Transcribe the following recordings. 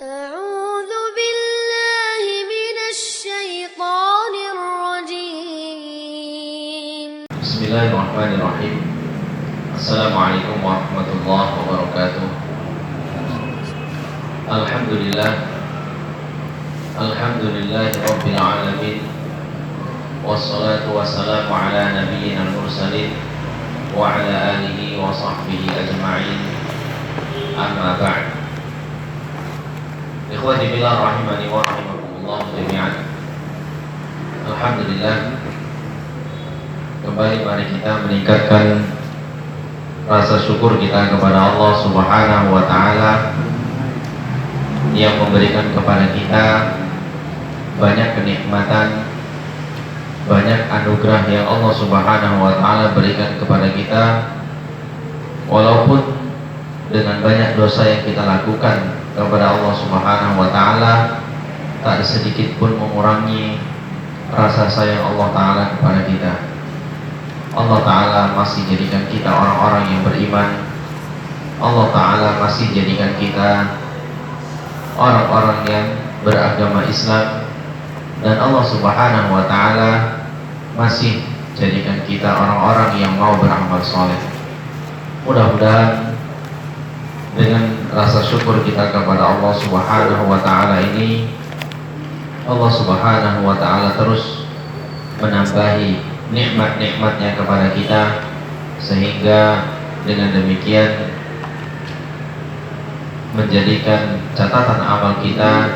أعوذ بالله من الشيطان الرجيم. بسم الله الرحمن الرحيم. السلام عليكم ورحمة الله وبركاته. الحمد لله رب العالمين، والصلاة والسلام على نبينا المرسلين وعلى آله وصحبه أجمعين. أما بعد، ikhwati billah rahimani wa rahimakumullah jami'an. Alhamdulillah, kembali mari kita meningkatkan rasa syukur kita kepada Allah Subhanahu wa taala yang memberikan kepada kita banyak kenikmatan, banyak anugerah yang Allah Subhanahu wa taala berikan kepada kita, walaupun dengan banyak dosa yang kita lakukan kepada Allah Subhanahu wa taala, tak sedikit pun mengurangi rasa sayang Allah taala kepada kita. Allah taala masih jadikan kita orang-orang yang beriman. Allah taala masih jadikan kita orang-orang yang beragama Islam, dan Allah Subhanahu wa taala masih jadikan kita orang-orang yang mau beramal soleh. Mudah-mudahan dengan rasa syukur kita kepada Allah Subhanahu wa taala ini, Allah Subhanahu wa taala terus menambahi nikmat-nikmatnya kepada kita, sehingga dengan demikian menjadikan catatan amal kita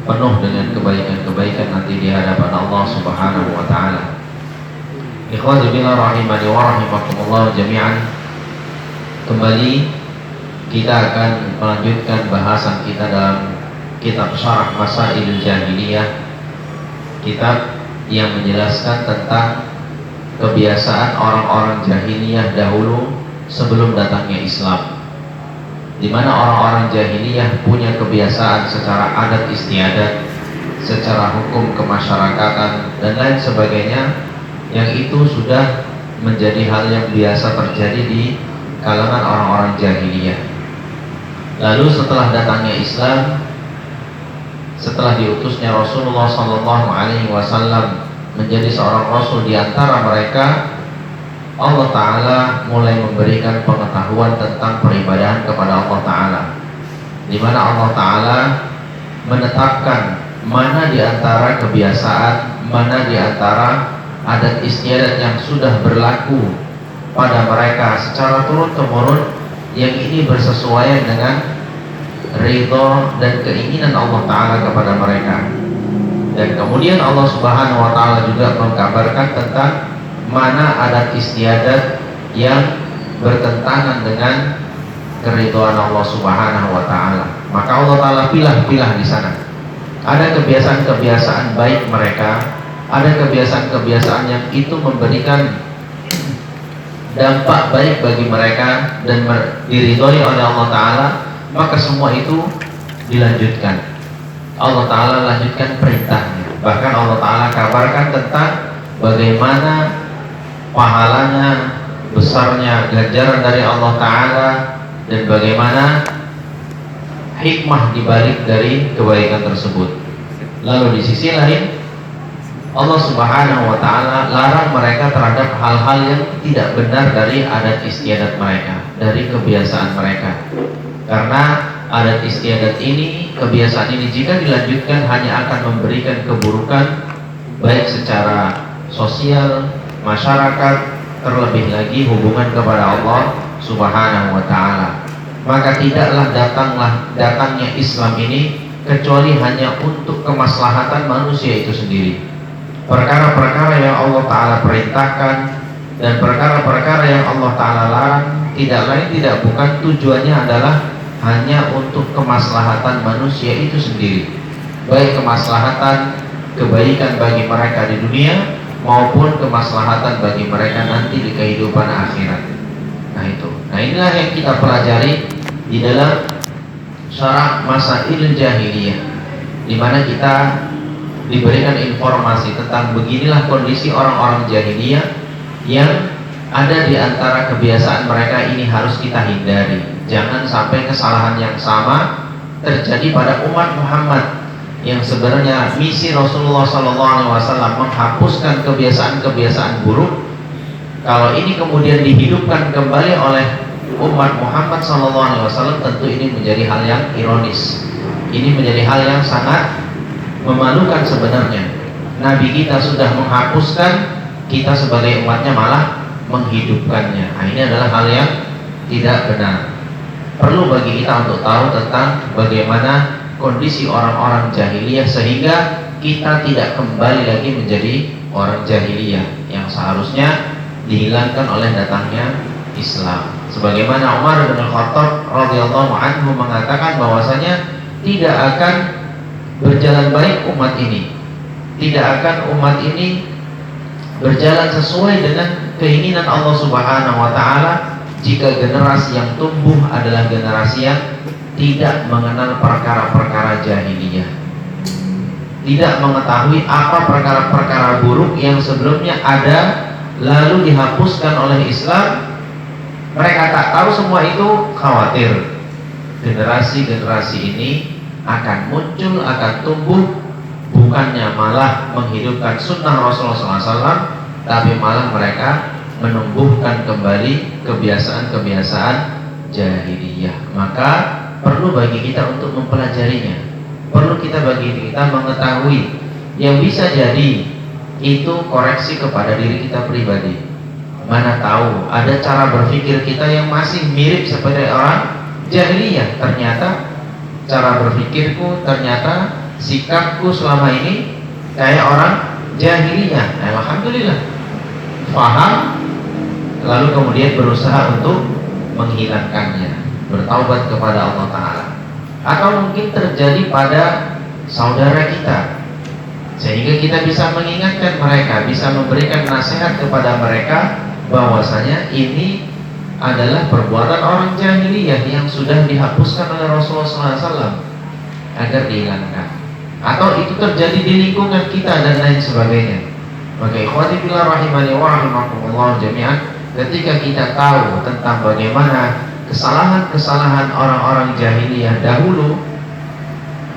penuh dengan kebaikan-kebaikan nanti di hadapan Allah Subhanahu wa taala. Ikhwati billah rahimani wa rahimakumullah jami'an. Kembali kita akan melanjutkan bahasan kita dalam kitab Syarah Masailul Jahiliyah, kitab yang menjelaskan tentang kebiasaan orang-orang jahiliyah dahulu sebelum datangnya Islam, di mana orang-orang jahiliyah punya kebiasaan secara adat istiadat, secara hukum kemasyarakatan dan lain sebagainya, yang itu sudah menjadi hal yang biasa terjadi di kalangan orang-orang jahiliyah. Lalu setelah datangnya Islam, setelah diutusnya Rasulullah SAW menjadi seorang Rasul di antara mereka, Allah Ta'ala mulai memberikan pengetahuan tentang peribadahan kepada Allah Ta'ala, di mana Allah Ta'ala menetapkan mana di antara kebiasaan, mana di antara adat istiadat yang sudah berlaku pada mereka secara turun-temurun, yang ini bersesuaian dengan ridho dan keinginan Allah Ta'ala kepada mereka. Dan kemudian Allah Subhanahu wa taala juga mengkabarkan tentang mana adat istiadat yang bertentangan dengan keridhaan Allah Subhanahu wa taala. Maka Allah Ta'ala pilah-pilah di sana. Ada kebiasaan-kebiasaan baik mereka, ada kebiasaan-kebiasaan yang itu memberikan dampak baik bagi mereka dan diridhoi oleh Allah Ta'ala, maka semua itu dilanjutkan. Allah Ta'ala lanjutkan perintahnya. Bahkan Allah Ta'ala kabarkan tentang bagaimana pahalanya, besarnya ganjaran dari Allah Ta'ala, dan bagaimana hikmah dibalik dari kebaikan tersebut. Lalu di sisi lain, Allah Subhanahu wa taala larang mereka terhadap hal-hal yang tidak benar dari adat istiadat mereka, dari kebiasaan mereka. Karena adat istiadat ini, kebiasaan ini jika dilanjutkan hanya akan memberikan keburukan baik secara sosial, masyarakat, terlebih lagi hubungan kepada Allah Subhanahu wa taala. Maka tidaklah datangnya Islam ini kecuali hanya untuk kemaslahatan manusia itu sendiri. Perkara-perkara yang Allah Ta'ala perintahkan dan perkara-perkara yang Allah Ta'ala larang tidak lain tidak bukan tujuannya adalah hanya untuk kemaslahatan manusia itu sendiri, baik kemaslahatan kebaikan bagi mereka di dunia maupun kemaslahatan bagi mereka nanti di kehidupan akhirat. Nah inilah yang kita pelajari di dalam Syarah Masailul Jahiliyah, di mana kita diberikan informasi tentang beginilah kondisi orang-orang jahiliyah yang ada di antara kebiasaan mereka ini harus kita hindari. Jangan sampai kesalahan yang sama terjadi pada umat Muhammad, yang sebenarnya misi Rasulullah SAW menghapuskan kebiasaan-kebiasaan buruk. Kalau ini kemudian dihidupkan kembali oleh umat Muhammad SAW, tentu ini menjadi hal yang ironis. Ini menjadi hal yang sangat memalukan sebenarnya. Nabi kita sudah menghapuskan, kita sebagai umatnya malah menghidupkannya. Nah, ini adalah hal yang tidak benar. Perlu bagi kita untuk tahu tentang bagaimana kondisi orang-orang jahiliyah, sehingga kita tidak kembali lagi menjadi orang jahiliyah yang seharusnya dihilangkan oleh datangnya Islam. Sebagaimana Umar bin Khattab radhiyallahu anhu mengatakan bahwasanya tidak akan berjalan baik umat ini, tidak akan umat ini berjalan sesuai dengan keinginan Allah Subhanahu wa taala jika generasi yang tumbuh adalah generasi yang tidak mengenal perkara-perkara jahiliyah, tidak mengetahui apa perkara-perkara buruk yang sebelumnya ada lalu dihapuskan oleh Islam. Mereka tak tahu semua itu, khawatir generasi-generasi ini akan muncul, akan tumbuh, bukannya malah menghidupkan sunnah Rasulullah SAW, tapi malah mereka menumbuhkan kembali kebiasaan-kebiasaan jahiliyah. Maka perlu bagi kita untuk mempelajarinya, perlu bagi kita mengetahui, yang bisa jadi itu koreksi kepada diri kita pribadi. Mana tahu ada cara berpikir kita yang masih mirip seperti orang jahiliyah. Ternyata cara berpikirku, ternyata sikapku selama ini kayak orang jahiliyah. Alhamdulillah, paham, lalu kemudian berusaha untuk menghilangkannya, bertaubat kepada Allah Ta'ala. Atau mungkin terjadi pada saudara kita, sehingga kita bisa mengingatkan mereka, bisa memberikan nasihat kepada mereka bahwasanya ini adalah perbuatan orang jahiliyah yang sudah dihapuskan oleh Rasulullah SAW agar dihilangkan. Atau itu terjadi di lingkungan kita dan lain sebagainya. Maka ikhwati fillah rahimani wa rahimakumullah jami'an, ketika kita tahu tentang bagaimana kesalahan-kesalahan orang-orang jahiliyah dahulu,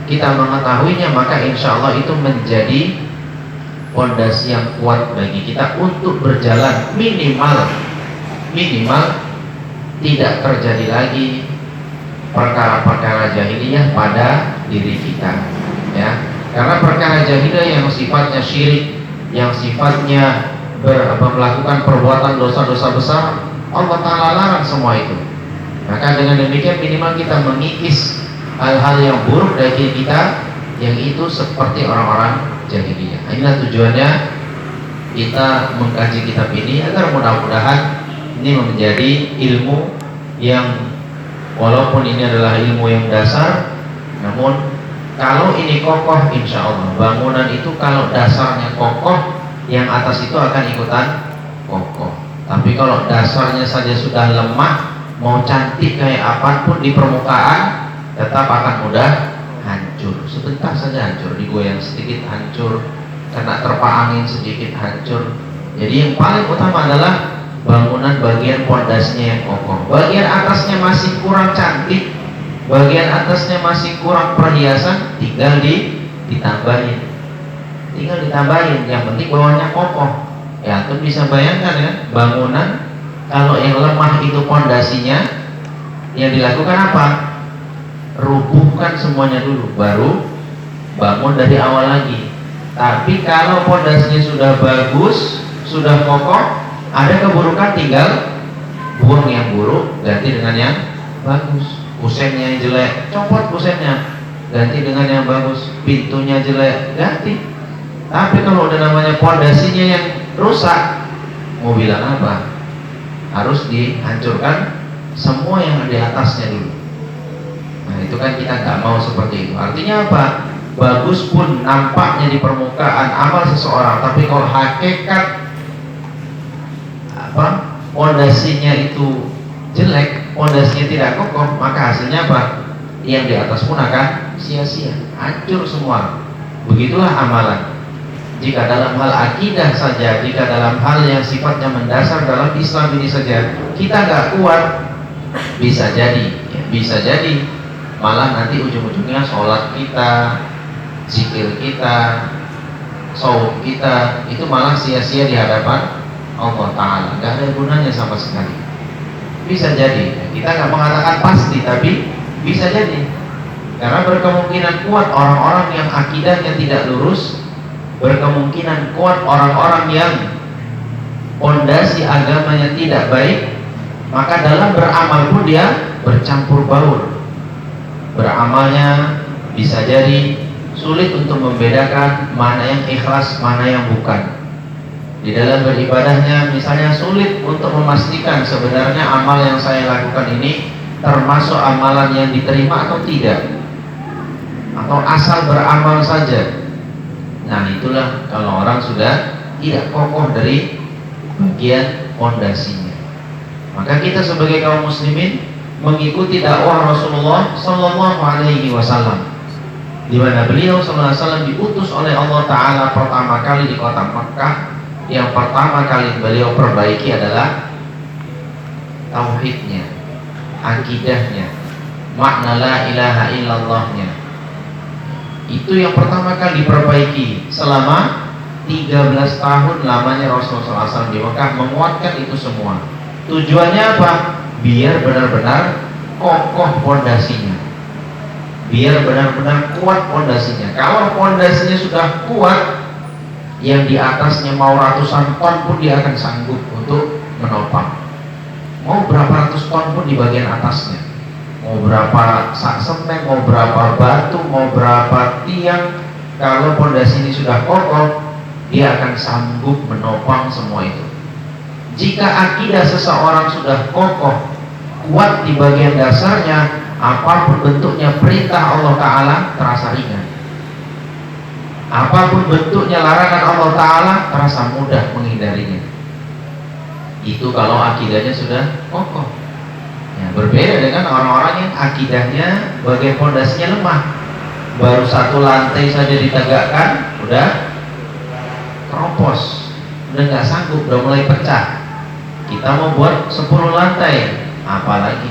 kita mengetahuinya, maka insya Allah itu menjadi fondasi yang kuat bagi kita untuk berjalan, minimal tidak terjadi lagi perkara-perkara jahiliyah pada diri kita, ya. Karena perkara jahiliyah yang sifatnya syirik, yang sifatnya melakukan perbuatan dosa-dosa besar, Allah Ta'ala larang semua itu. Maka dengan demikian minimal kita mengikis hal-hal yang buruk dari kita, yang itu seperti orang-orang jahiliyah. Inilah tujuannya kita mengkaji kitab ini, agar mudah-mudahan ini menjadi ilmu yang walaupun ini adalah ilmu yang dasar, namun kalau ini kokoh, insya Allah bangunan itu kalau dasarnya kokoh, yang atas itu akan ikutan kokoh. Tapi kalau dasarnya saja sudah lemah, mau cantik kayak apapun di permukaan, tetap akan mudah hancur. Sebentar saja hancur, digoyang sedikit hancur, kena terpa angin sedikit hancur. Jadi yang paling utama adalah bangunan bagian pondasinya yang kokoh. Bagian atasnya masih kurang cantik, bagian atasnya masih kurang perhiasan, tinggal ditambahin. Yang penting bawahnya kokoh. Ya, antum bisa bayangkan ya, bangunan kalau yang lemah itu pondasinya, yang dilakukan apa? Rubuhkan semuanya dulu, baru bangun dari awal lagi. Tapi kalau pondasinya sudah bagus, sudah kokoh, ada keburukan, tinggal buang yang buruk, ganti dengan yang bagus. Kusennya yang jelek, copot kusennya, ganti dengan yang bagus. Pintunya jelek, ganti. Tapi kalau udah namanya pondasinya yang rusak, mau bilang apa? Harus dihancurkan semua yang di atasnya dulu. Nah, itu kan kita nggak mau seperti itu. Artinya apa? Bagus pun nampaknya di permukaan amal seseorang, tapi kalau hakikat pondasinya itu jelek, pondasinya tidak kokoh, maka hasilnya apa? Yang di atas pun akan sia-sia, hancur semua. Begitulah amalan. Jika dalam hal akidah saja, jika dalam hal yang sifatnya mendasar dalam Islam ini saja kita nggak kuat, bisa jadi Malah nanti ujung-ujungnya sholat kita, zikir kita, saum kita itu malah sia-sia di hadapan Allah Ta'ala, nggak ada gunanya sama sekali. Bisa jadi, kita nggak mengatakan pasti, tapi bisa jadi, karena berkemungkinan kuat orang-orang yang akidahnya tidak lurus, berkemungkinan kuat orang-orang yang pondasi agamanya tidak baik, maka dalam beramal pun dia bercampur baur. Beramalnya bisa jadi sulit untuk membedakan mana yang ikhlas, mana yang bukan. Di dalam beribadahnya misalnya sulit untuk memastikan sebenarnya amal yang saya lakukan ini termasuk amalan yang diterima atau tidak, atau asal beramal saja. Nah itulah kalau orang sudah tidak kokoh dari bagian fondasinya. Maka kita sebagai kaum muslimin mengikuti dakwah Rasulullah Sallallahu Alaihi Wasallam, di mana beliau Sallallahu Alaihi Wasallam diutus oleh Allah Taala pertama kali di kota Makkah. Yang pertama kali beliau perbaiki adalah tauhidnya, akidahnya, makna la ilaha illallahnya. Itu yang pertama kali diperbaiki. Selama 13 tahun lamanya Rasulullah SAW di Makkah menguatkan itu semua. Tujuannya apa? Biar benar-benar kokoh pondasinya, biar benar-benar kuat pondasinya. Kalau pondasinya sudah kuat, yang di atasnya mau ratusan ton pun dia akan sanggup untuk menopang. Mau berapa ratus ton pun di bagian atasnya, mau berapa sak semen, mau berapa batu, mau berapa tiang, kalau pondasi ini sudah kokoh, dia akan sanggup menopang semua itu. Jika akidah seseorang sudah kokoh, kuat di bagian dasarnya, apapun bentuknya perintah Allah Ta'ala terasa ringan, apapun bentuknya larangan Allah Ta'ala terasa mudah menghindarinya. Itu kalau akidahnya sudah kokoh ya. Berbeda dengan orang-orang yang akidahnya bagian pondasinya lemah, baru satu lantai saja ditegakkan udah keropos, udah nggak sanggup, udah mulai pecah. Kita mau buat 10 lantai, apalagi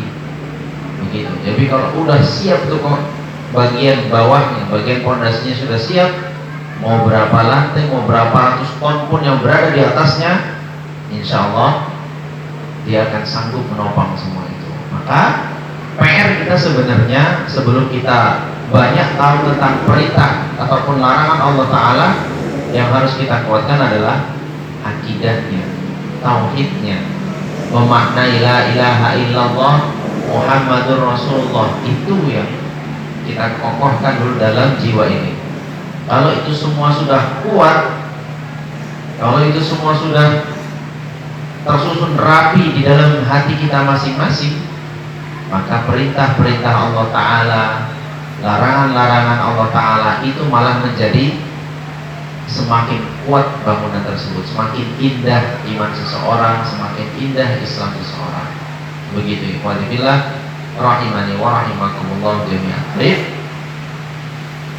begitu. Jadi kalau udah siap tuh kok bagian bawahnya, bagian pondasinya sudah siap, mau berapa lantai, mau berapa ratus ton pun yang berada di atasnya, insya Allah dia akan sanggup menopang semua itu. Maka PR kita sebenarnya sebelum kita banyak tahu tentang perintah ataupun larangan Allah Ta'ala, yang harus kita kuatkan adalah akidahnya, tauhidnya, memaknai la ilaha illallah Muhammadur Rasulullah. Itu yang kita kokohkan dulu dalam jiwa ini. Kalau itu semua sudah kuat, kalau itu semua sudah tersusun rapi di dalam hati kita masing-masing, maka perintah-perintah Allah Ta'ala, larangan-larangan Allah Ta'ala itu malah menjadi semakin kuat bangunan tersebut, semakin indah iman seseorang, semakin indah Islam seseorang. Begitu ikhwani fillah rahimani wa rahimakumullah jami'an. Baik,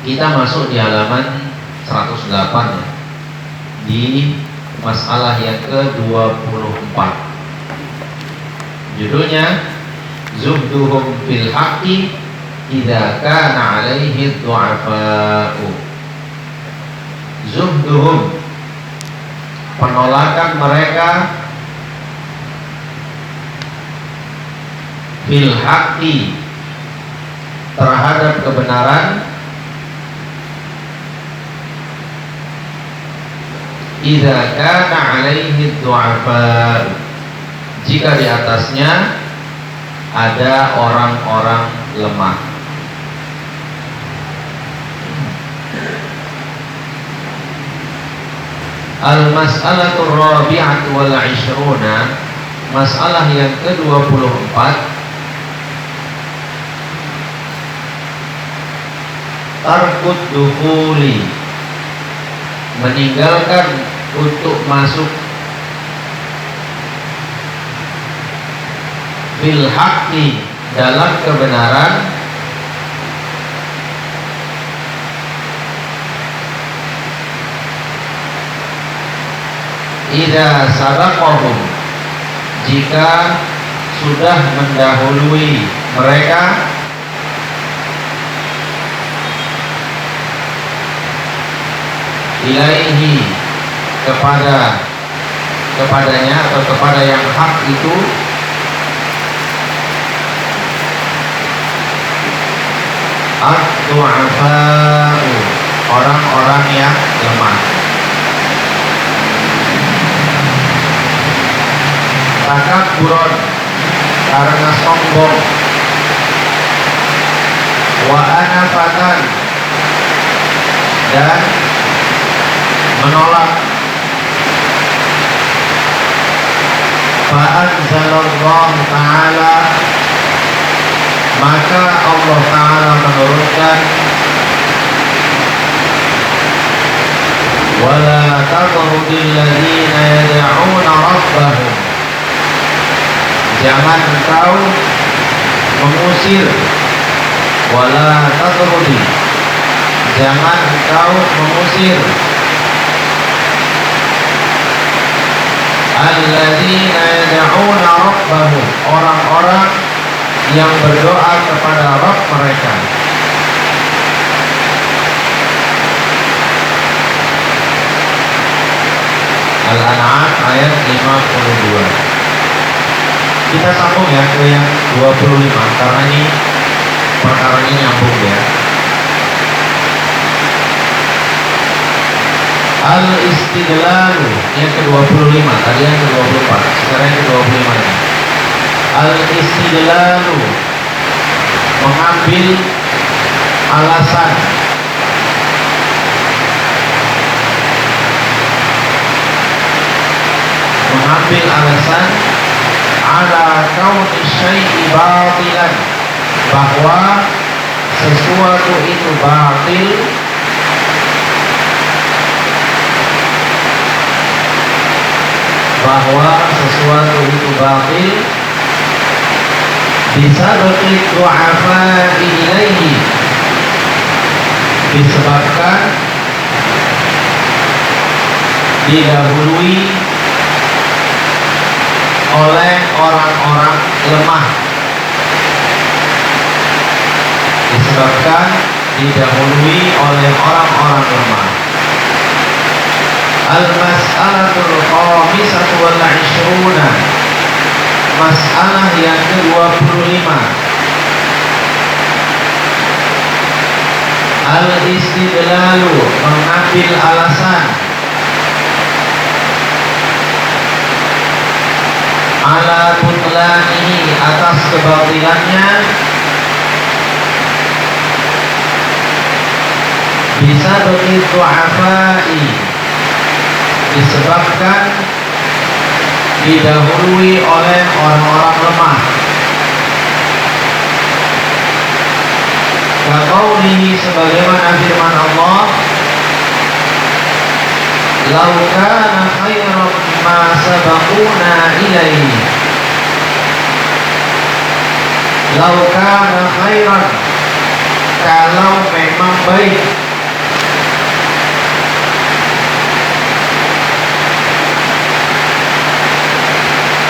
kita masuk di halaman 108 ya, di masalah yang ke-24. Judulnya Zuhduhum fil haqqi idza kana 'alaihi du'afa'u. Zuhduhum, penolakan mereka, fil haqqi, terhadap kebenaran, idza kana 'alaihi du'afa, jika di atasnya ada orang-orang lemah. Al-mas'alatul rabi'atu wal 'ishruna, masalah yang ke-24, tarkut dukhuli, meninggalkan untuk masuk, bil haqqi, dalam kebenaran, idza sabaqahum, jika sudah mendahului mereka, ilaihi kepadanya atau kepada yang hak itu ad-du'afa'u, orang-orang yang lemah. Takabburan, karena sombong. Wa anafatan, dan menolak. Fa'anzalallahu ta'ala, maka Allah Ta'ala menurunkan wala taqrudil ladzina yad'una rabbahum, jangan engkau mengusir, wala taqrudi, jangan engkau mengusir alladzina yad'una rabbahum, orang-orang yang berdoa kepada Rabb mereka. Al-An'am ayat 52. Kita sambung ya ke yang 25 karena ini perkaranya nyambung ya. Al-istidlalu yang ke-25, tadi yang ke-24, sekarang yang ke-25 ini. Al-istidlalu, mengambil alasan. Mengambil alasan ala kauni syai'i batilan, bahwa sesuatu itu batil bisa du'afa ilaihi, disebabkan didahului oleh orang-orang lemah, disebabkan didahului oleh orang-orang lemah. Al-mas'alatul khamisatu wal 'ishruna, masalah yang ke-25. Al-istidlalu, mengambil alasan. Ala butlanihi, atas kebatilannya. Bisa begitu afai, disebabkan didahului oleh orang-orang lemah. Kaqaulihi, sebagaimana firman Allah, lau kana khairan ma sabaquna ilaihi, lau kana khairan, kalau memang baik,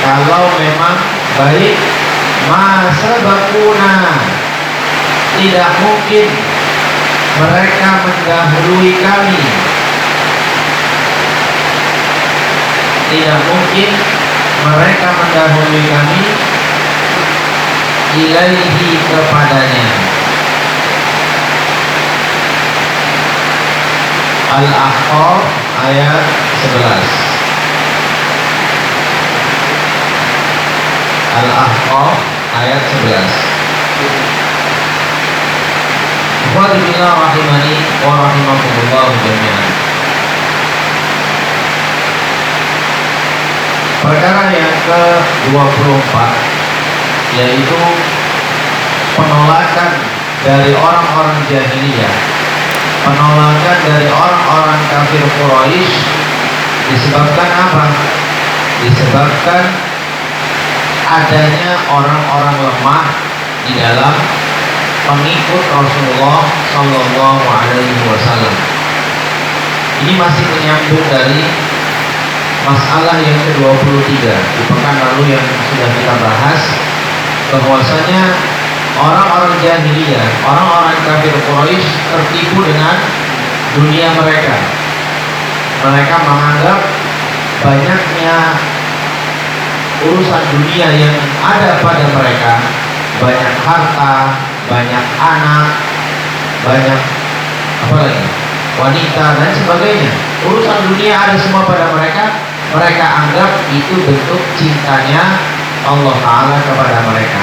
kalau memang baik, masa bakuna, tidak mungkin mereka mendahului kami, tidak mungkin mereka mendahului kami ilaihi, kepadanya. Al-Ahqaf ayat 11. Al-Ahqaf ayat 11. Ikhwanillah rahimani wa rahimakumullah jami'an. Perkara yang ke-24, yaitu penolakan dari orang-orang jahiliyah, penolakan dari orang-orang kafir Quraisy, disebabkan apa? Disebabkan adanya orang-orang lemah di dalam pengikut Rasulullah Sallallahu Alaihi Wasallam. Ini masih menyambung dari masalah yang ke-23 di pekan lalu yang sudah kita bahas, bahwasanya orang-orang jahiliyah, orang-orang kafir Quraisy tertipu dengan dunia mereka, Mereka menganggap banyaknya urusan dunia yang ada pada mereka, banyak harta, banyak anak, banyak apa lagi, wanita dan sebagainya. Urusan dunia ada semua pada mereka. Mereka anggap itu bentuk cintanya Allah Ta'ala kepada mereka.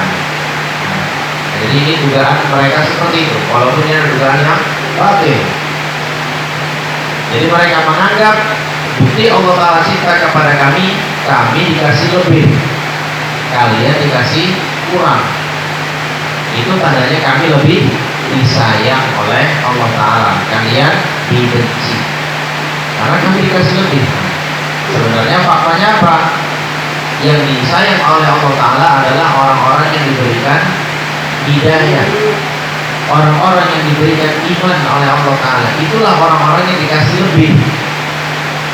Jadi ini dugaan mereka seperti itu, walaupun ini dugaan yang batil. Jadi mereka menganggap bukti Allah Ta'ala cinta kepada kami dikasih lebih, kalian dikasih kurang. Itu tandanya kami lebih disayang oleh Allah Ta'ala, kalian dibenci karena kami dikasih lebih. Sebenarnya faktanya apa? Yang disayang oleh Allah Ta'ala adalah orang-orang yang diberikan hidayah, orang-orang yang diberikan iman oleh Allah Ta'ala. Itulah orang-orang yang dikasih lebih.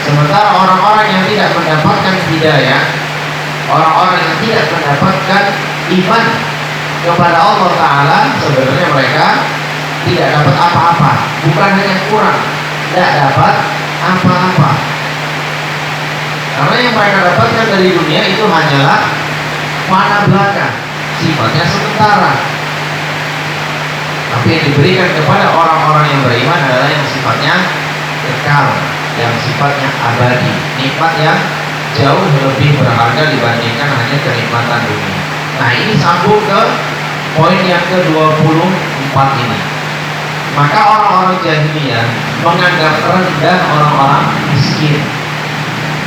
Sementara orang-orang yang tidak mendapatkan hidayah, orang-orang yang tidak mendapatkan iman kepada Allah Ta'ala, sebenarnya mereka tidak dapat apa-apa. Bukan hanya kurang, tidak dapat apa-apa. Karena yang mereka dapatkan dari dunia itu hanyalah fana belaka, sifatnya sementara. Tapi yang diberikan kepada orang-orang yang beriman adalah yang sifatnya kekal, yang sifatnya abadi, nikmat yang jauh lebih berharga dibandingkan hanya kenikmatan dunia. Nah, ini sambung ke poin yang ke-24 ini. Maka orang-orang jahiliyah menganggap rendah orang-orang miskin.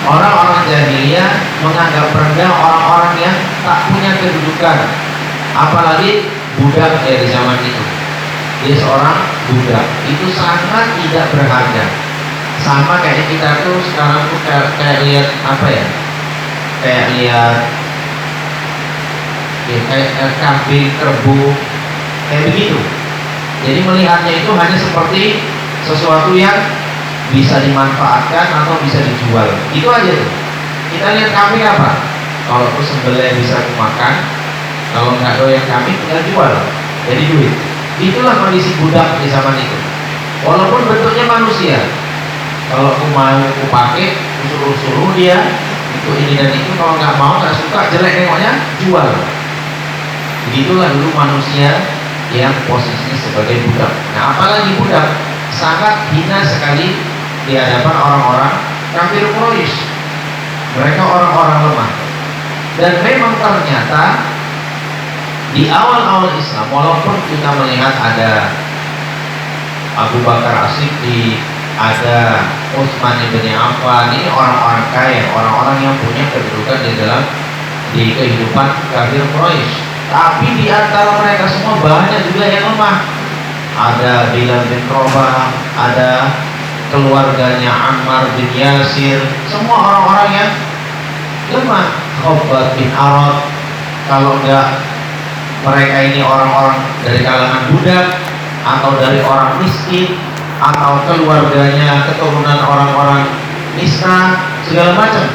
Orang-orang jahiliyah menganggap rendah orang-orang yang tak punya kedudukan, apalagi budak dari zaman itu. Dia seorang budak, itu sangat tidak berharga. Sama kayak kita tuh sekarang tuh kayak lihat apa ya? Kayak lihat ya, kayak kambing, kerbau, kayak begitu. Jadi melihatnya itu hanya seperti sesuatu yang bisa dimanfaatkan atau bisa dijual. Itu aja tuh. Kita lihat kambing apa? Kalau aku sembelih bisa aku makan, kalau nggak doyan kambing tinggal jual, jadi duit. Itulah kondisi budak di zaman itu. Walaupun bentuknya manusia, kalau aku mau aku pakai, suruh dia itu ini dan itu, kalau nggak mau, nggak suka, jelek nengoknya, jual. Begitulah dulu manusia yang posisinya sebagai budak. Nah, apalagi budak sangat hina sekali di hadapan orang-orang kafir Quraisy. Mereka orang-orang lemah. Dan memang ternyata di awal-awal Islam, walaupun kita melihat ada Abu Bakar As-Siddiq, ada Utsman bin Affan, ini orang-orang kaya, orang-orang yang punya kedudukan di kehidupan kafir Quraisy. Tapi di antara mereka semua banyak juga yang lemah. Ada Bilal bin Rabah, ada keluarganya Ammar bin Yasir, semua orang-orang yang lemah. Khabbab bin Arad, kalau enggak mereka ini orang-orang dari kalangan budak atau dari orang miskin atau keluarganya keturunan orang-orang miskin, segala macam.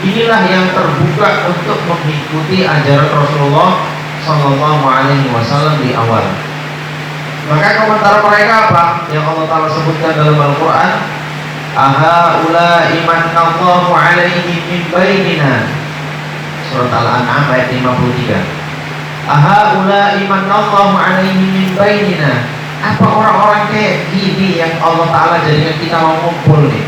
Inilah yang terbuka untuk mengikuti ajaran Rasulullah Sallallahu Alaihi Wasallam di awal. Maka komentar mereka apa? Yang Allah Ta'ala sebutkan dalam Al-Quran, Ahaulai manallahu alaihim min bainina. Surat Al-An'am ayat 53. Ahaulai manallahu alaihim min bainina. Apa orang-orang kayak gini yang Allah Ta'ala jadikan kita mau ngumpul nih?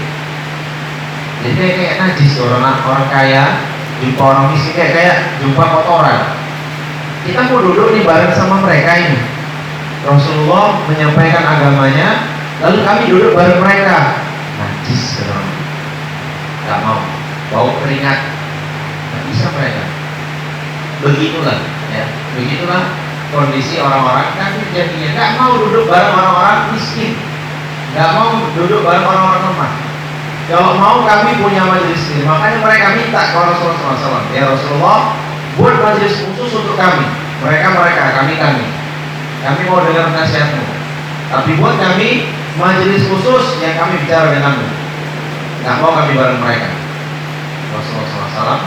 Jadi kayak najis orang kaya jumpa orang miskin, kayak jumpa kotoran. Kita mau duduk nih bareng sama mereka ini. Rasulullah menyampaikan agamanya, lalu kami duduk bareng mereka. Najis orang, nggak mau, bau keringat, nggak bisa mereka. Begitulah, ya, begitulah kondisi orang-orang kafir jadinya. Nggak mau duduk bareng orang-orang miskin, nggak mau duduk bareng orang-orang lemah. Kalau mau kami punya majelis ini, makanya mereka minta ke Rasulullah SAW, ya Rasulullah, buat majelis khusus untuk kami. Mereka, kami mau dengar nasihatmu, tapi buat kami majelis khusus yang kami bicara denganmu. Nggak mau kami bareng mereka. Rasulullah SAW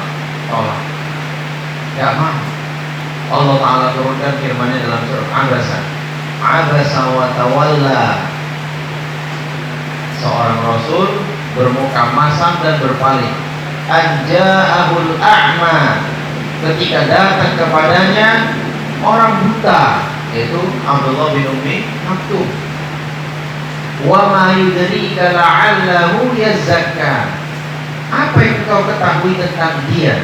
tolak, nggak mau. Allah Ta'ala turunkan firman-Nya dalam surat Abasa wa tawalla. Seorang Rasul bermuka masam dan berpaling. Anja'ahul a'ma, ketika datang kepadanya orang buta, yaitu Abdullah bin Ummi Maktum. Wa ma yudrika la'allahu yazakka, apa yang kau ketahui tentang dia?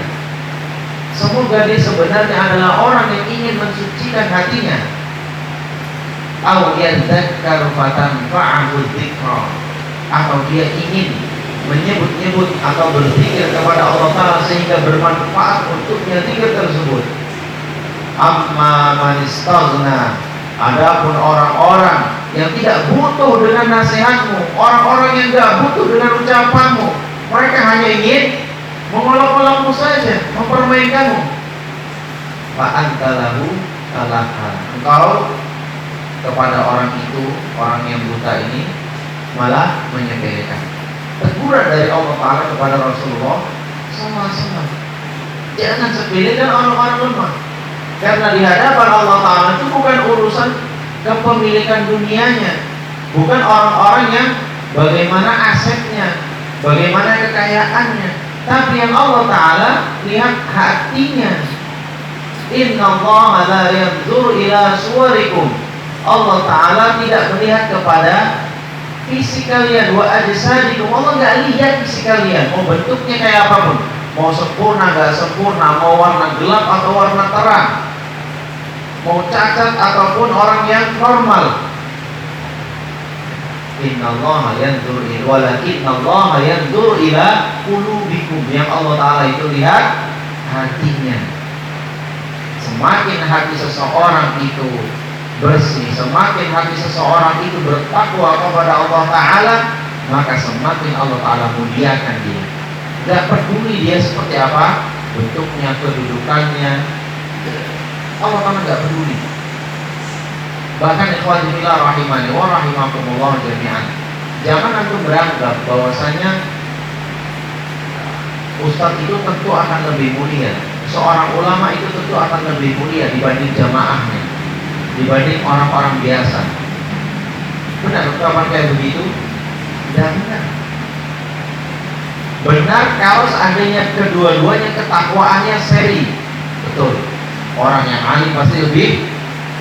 Semoga dia sebenarnya adalah orang yang ingin mensucikan hatinya. Aw yadzakkaru fatanfa'ahu dzikra, atau dia ingin menyebut-nyebut atau berzikir kepada Allah Ta'ala sehingga bermanfaat untuknya zikir tersebut. Amma man istaghna, adapun orang-orang yang tidak butuh dengan nasihatmu, orang-orang yang tidak butuh dengan ucapanmu, mereka hanya ingin mengolok-olokmu saja, mempermainkanmu. Fa anta lahu talaha, engkau kepada orang itu, orang yang buta ini malah menyepelekan. Teguran dari Allah Ta'ala kepada Rasulullah SAW, jangan sepelekan orang-orang lemah, karena di hadapan Allah Ta'ala itu bukan urusan kepemilikan dunianya, bukan orang-orang yang bagaimana asetnya, bagaimana kekayaannya, tapi yang Allah Ta'ala lihat hatinya. Inna Allah la yanzur ila suwarikum, Allah Ta'ala tidak melihat kepada fisik kalian, wa ajsadikum, Allah nggak lihat fisik kalian, mau bentuknya kayak apapun, mau sempurna nggak sempurna, mau warna gelap atau warna terang, mau cacat ataupun orang yang normal. Innallaha yanzur ila, walakinnallaha yanzur ila qulubikum, yang Allah Ta'ala itu lihat hatinya. Semakin hati seseorang itu bersih, semakin hati seseorang itu bertakwa kepada Allah Ta'ala, maka semakin Allah Ta'ala muliakan dia. Gak peduli dia seperti apa bentuknya, kedudukannya, Allah Ta'ala gak peduli. Bahkan ikhwan fillah rahimani wa rahimakumullah jami'an, jangan antum beranggap bahwasanya ustaz itu tentu akan lebih mulia, seorang ulama itu tentu akan lebih mulia dibanding jamaahnya, dibanding orang-orang biasa. Benar ungkapan kayak begitu? Tidak benar. Benar kalau seandainya kedua-duanya ketakwaannya seri. Betul, orang yang alim pasti lebih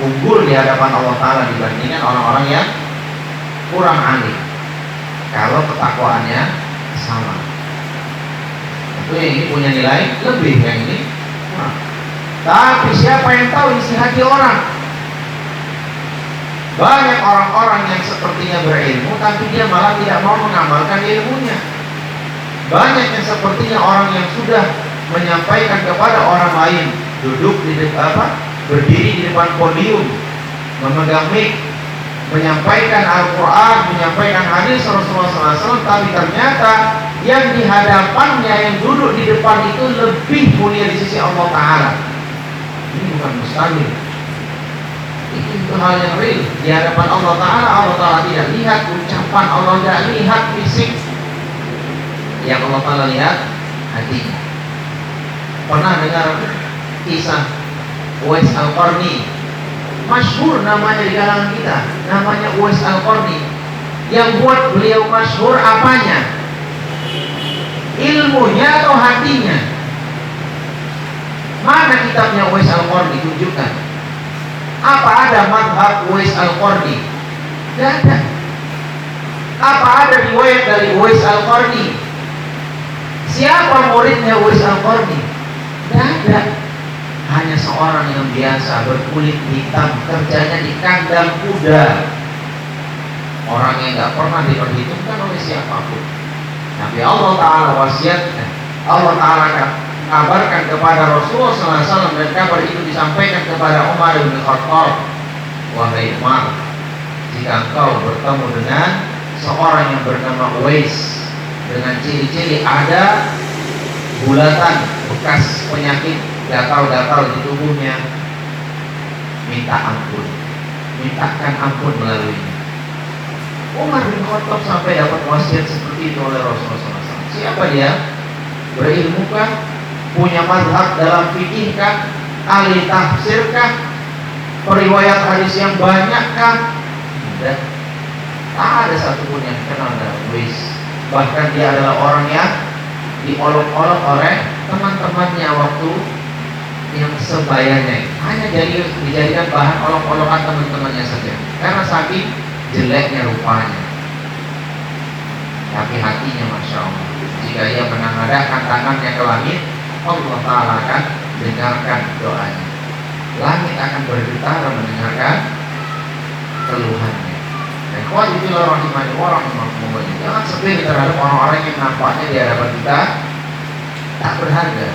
unggul di hadapan Allah Ta'ala dibandingkan orang-orang yang kurang alim, kalau ketakwaannya sama. Itu yang ini punya nilai lebih, yang ini kurang. Tapi siapa yang tahu isi hati orang? Banyak orang-orang yang sepertinya berilmu, tapi dia malah tidak mau mengamalkan ilmunya. Banyak yang sepertinya orang yang sudah menyampaikan kepada orang lain, duduk di depan, berdiri di depan podium, memegang mic, menyampaikan Al-Quran, menyampaikan hadis Rasulullah SAW, tapi ternyata yang di hadapannya, yang duduk di depan itu lebih mulia di sisi Allah Ta'ala. Ini bukan mustahil. Itu hal yang real di hadapan Allah Ta'ala. Allah Ta'ala tidak lihat ucapan, Allah tidak lihat fisik, yang Allah Ta'ala lihat hatinya. Pernah dengar kisah Uwais Al-Qarni? Masyhur namanya di kalangan kita, namanya Uwais Al-Qarni. Yang buat beliau masyhur apanya? Ilmunya atau hatinya? Mana kitabnya Uwais Al-Qarni? Tunjukkan. Apa ada madhab Uwais Al-Qarni? Tidak ada. Apa ada riwayat dari Uwais Al-Qarni? Siapa muridnya Uwais Al-Qarni? Tidak ada. Hanya seorang yang biasa, berkulit hitam, kerjanya di kandang kuda, orang yang tidak pernah diperhitungkan oleh siapapun. Tapi Allah Ta'ala wasiatkan, Allah Ta'ala kabarkan kepada Rasulullah SAW, dan kabar itu disampaikan kepada Umar bin Khattab. Wahai Umar, jika engkau bertemu dengan seorang yang bernama Uwais, dengan ciri-ciri ada bulatan bekas penyakit, gatal-gatal di tubuhnya, minta ampun, mintakan ampun melaluinya. Umar bin Khattab sampai dapat wasiat seperti itu oleh Rasulullah SAW. Siapa dia? Berilmukah? Punya mazhab dalam fikihkah? Ahli tafsirkah? Periwayat hadis yang banyakkah? Tidak. Tak ada satupun yang kenal dengan Uwais. Bahkan dia adalah orang yang diolok-olok oleh teman-temannya waktu yang sebayanya, hanya dijadikan bahan olok-olokan teman-temannya saja, karena saking jeleknya rupanya. Tapi hatinya Masya Allah, jika ia menangadakan tangannya ke langit, Allah Ta'ala akan dengarkan doanya. Langit akan bergetar mendengarkan keluhannya. Dan qadifillah rahimani wa rahimakumullah, jangan sepi terhadap orang-orang yang nampaknya di hadapan kita tak berharga,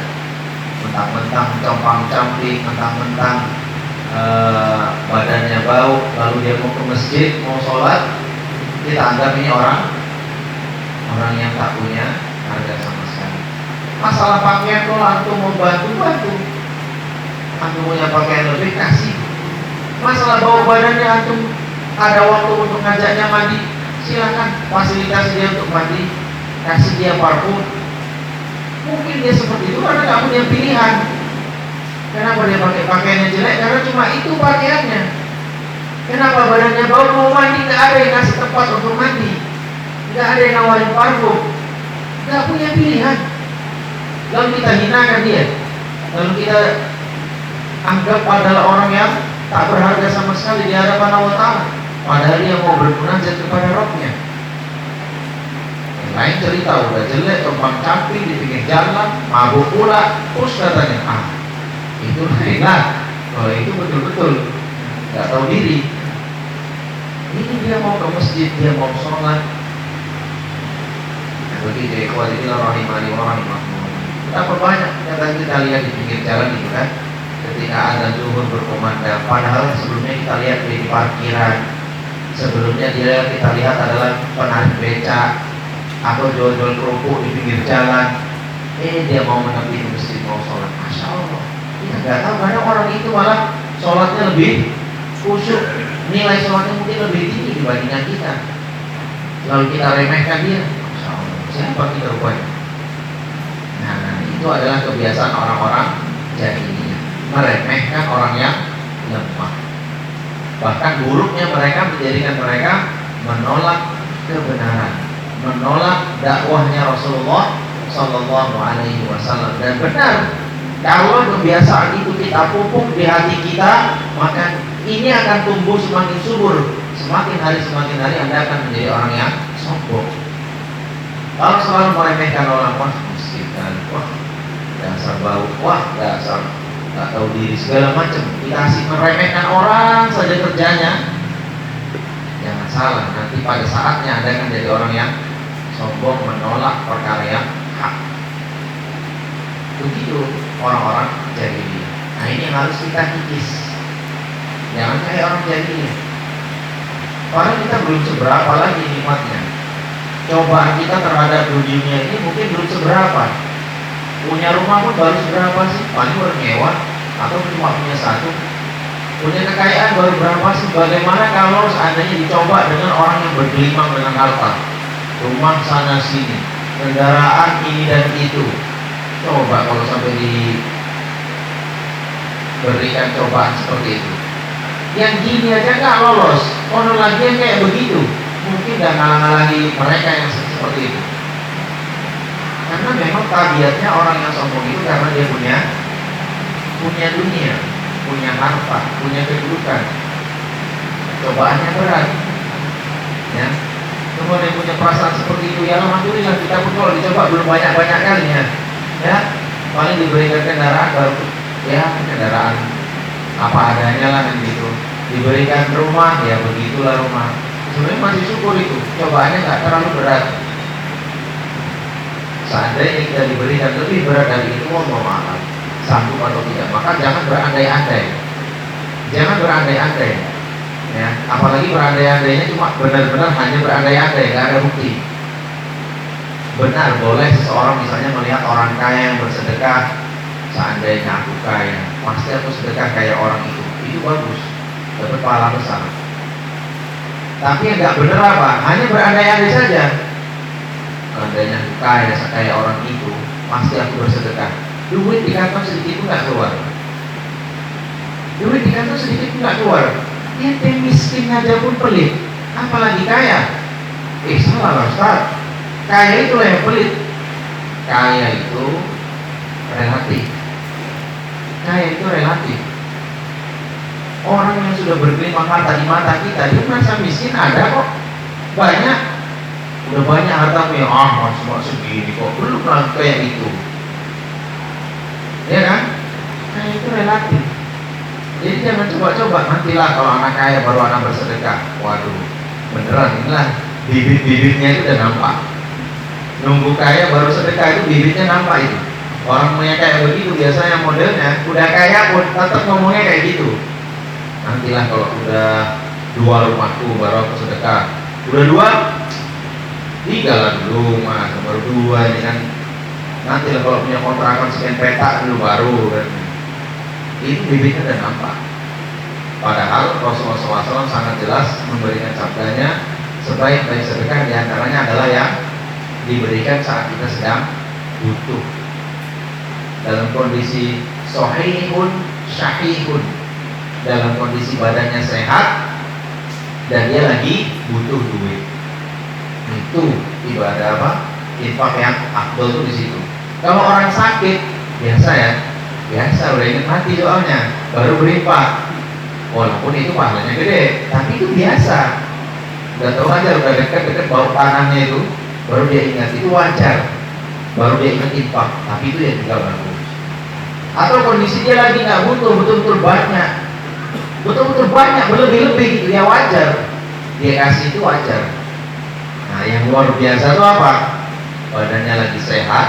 mentang-mentang compang-camping, mentang-mentang badannya bau, lalu dia mau ke masjid, mau sholat, kita anggap ini orang yang tak punya harga sama sekali. Masalah pakaian, kalau antum mau bantu, antum punya pakaian lebih, kasih. Masalah bau badannya, antum ada waktu untuk ngajaknya mandi, silakan fasilitasi dia untuk mandi, kasih dia parfum. Mungkin dia seperti itu karena nggak punya pilihan. Kenapa dia pakai pakaian yang jelek? Karena cuma itu pakaiannya. Kenapa badannya bau, mau mandi nggak ada yang kasih tempat untuk mandi, nggak ada yang nawarin parfum, nggak punya pilihan. Lalu kita hinakan dia, lalu kita anggap adalah orang yang tak berharga sama sekali di hadapan Allah Ta'ala, padahal dia mau bermunajat kepada Rabbnya. Yang lain cerita udah jelek, compang-camping di pinggir jalan, mabuk pula, terus katanya, itu enak. Kalau itu betul-betul nggak tahu diri. Ini dia mau ke masjid, dia mau sholat. Begitu ikhwatibillah rahimani wa rahimakumullah. Kita perbanyak yang kita lihat di pinggir jalan itu kan, ketika azan zuhur berkumandang, padahal sebelumnya kita lihat di parkiran, sebelumnya kita lihat adalah penarik becak atau jual-jual kerupuk di pinggir jalan. Dia mau menepi ke masjid, mau sholat. Masya Allah, kita nggak tahu karena orang itu malah sholatnya lebih khusyuk, nilai sholatnya mungkin lebih tinggi dibandingkan kita. Lalu kita remehkan dia. Masya Allah, siapa kita rupanya? Nah, itu adalah kebiasaan orang-orang jahiliyah, meremehkan orang yang lemah. Bahkan buruknya mereka menjadikan mereka menolak kebenaran, menolak dakwahnya Rasulullah Sallallahu Alaihi Wasallam. Dan benar, kalau kebiasaan itu kita pupuk di hati kita, maka ini akan tumbuh semakin subur. Semakin hari Anda akan menjadi orang yang sombong. Kalau selalu meremehkan orang, wah miskin, wah dasar bau, wah dasar nggak tahu diri, segala macam, dikasih meremehkan orang saja kerjanya, jangan salah, nanti pada saatnya Anda akan jadi orang yang sombong, menolak perkara yang hak. Begitu orang-orang jahiliyah. Nah, ini yang harus kita kikis. Jangan kayak orang jahiliyah. Padahal kita belum seberapa lagi nikmatnya. Cobaan kita terhadap dunia ini mungkin belum seberapa. Punya rumah pun baru seberapa sih? Paling baru nyewa atau cuma punya satu. Punya kekayaan baru berapa sih? Bagaimana kalau seandainya dicoba dengan orang yang bergelimang dengan harta, rumah sana sini, kendaraan ini dan itu. Coba kalau sampai diberikan cobaan seperti itu. Yang gini aja nggak lolos, ono lagi yang kayak begitu, mungkin nggak ngalang-ngalangi mereka yang seperti itu. Karena memang tabiatnya orang yang sombong itu karena dia punya dunia, punya harta, punya kedudukan. Cobaannya berat, ya. Kemudian dia punya perasaan seperti itu, ya alhamdulillah kita pun kalau dicoba belum banyak-banyak kalinya, ya. Paling diberikan kendaraan baru, ya kendaraan apa adanya lah kan gitu. Diberikan rumah, ya begitulah rumah. Sebenarnya masih syukur itu, cobaannya nggak terlalu berat. Seandainya kita diberikan lebih berat dari itu, mohon maaf, sanggup atau tidak, maka jangan berandai-andai. Jangan berandai-andai, ya. Apalagi berandai-andainya cuma benar-benar hanya berandai-andai, nggak ada bukti. Benar, boleh seseorang misalnya melihat orang kaya yang bersedekah, seandainya aku kaya, pasti aku sedekah kayak orang itu bagus, dapat pahala besar. Tapi yang nggak benar apa? Hanya berandai-andai saja. Seandainya aku kaya kayak orang itu, pasti aku bersedekah. Duit di kantong sedikit pun nggak keluar. Duit di kantong sedikit pun nggak keluar. Yang miskin aja pun pelit, apalagi kaya. Salah lah Ustaz. Kaya itu yang pelit. Kaya itu relatif. Kaya itu relatif. Orang yang sudah bergelimang harta di mata kita, dia merasa miskin ada kok. Banyak. Udah banyak harta punya, cuma segini kok. Belum lah kayak itu. Ya kan? Kaya itu relatif. Jadi jangan coba-coba, nantilah kalau anak kaya baru anak bersedekah. Waduh, beneran inilah bibit-bibitnya itu udah nampak. Nunggu kaya baru sedekah itu bibitnya nampak itu. Orang punya kayak begitu biasanya modelnya udah kaya pun tetap ngomongnya kayak gitu. Nantilah kalau udah 2 rumahku baru aku sedekah. Udah 2, 3 lah dulu mas, baru 2 ini kan. Nantilah kalau punya kontrakan sekian petak dulu baru kan. Itu bibitnya udah nampak. Padahal Rasulullah SAW sangat jelas memberikan sabdanya, sebaik-baik sedekah diantaranya adalah yang diberikan saat kita sedang butuh, dalam kondisi sahihun syahihun, dalam kondisi badannya sehat dan dia lagi butuh duit. Itu ibadah apa? Infak yang afdal itu di situ. Kalau orang sakit biasa ya, biasa udah ingat mati soalnya baru berinfak, walaupun itu pahalanya gede, tapi itu biasa. Udah tahu aja, udah dekat-dekat bau tanahnya itu, baru dia ingat, itu wajar. Baru dia ingat infak, tapi itu ya juga bagus. Atau kondisi dia lagi nggak butuh, betul-betul banyak, berlebih-lebih gitu, ya wajar. Dia kasih itu wajar. Nah yang luar biasa itu apa? Badannya lagi sehat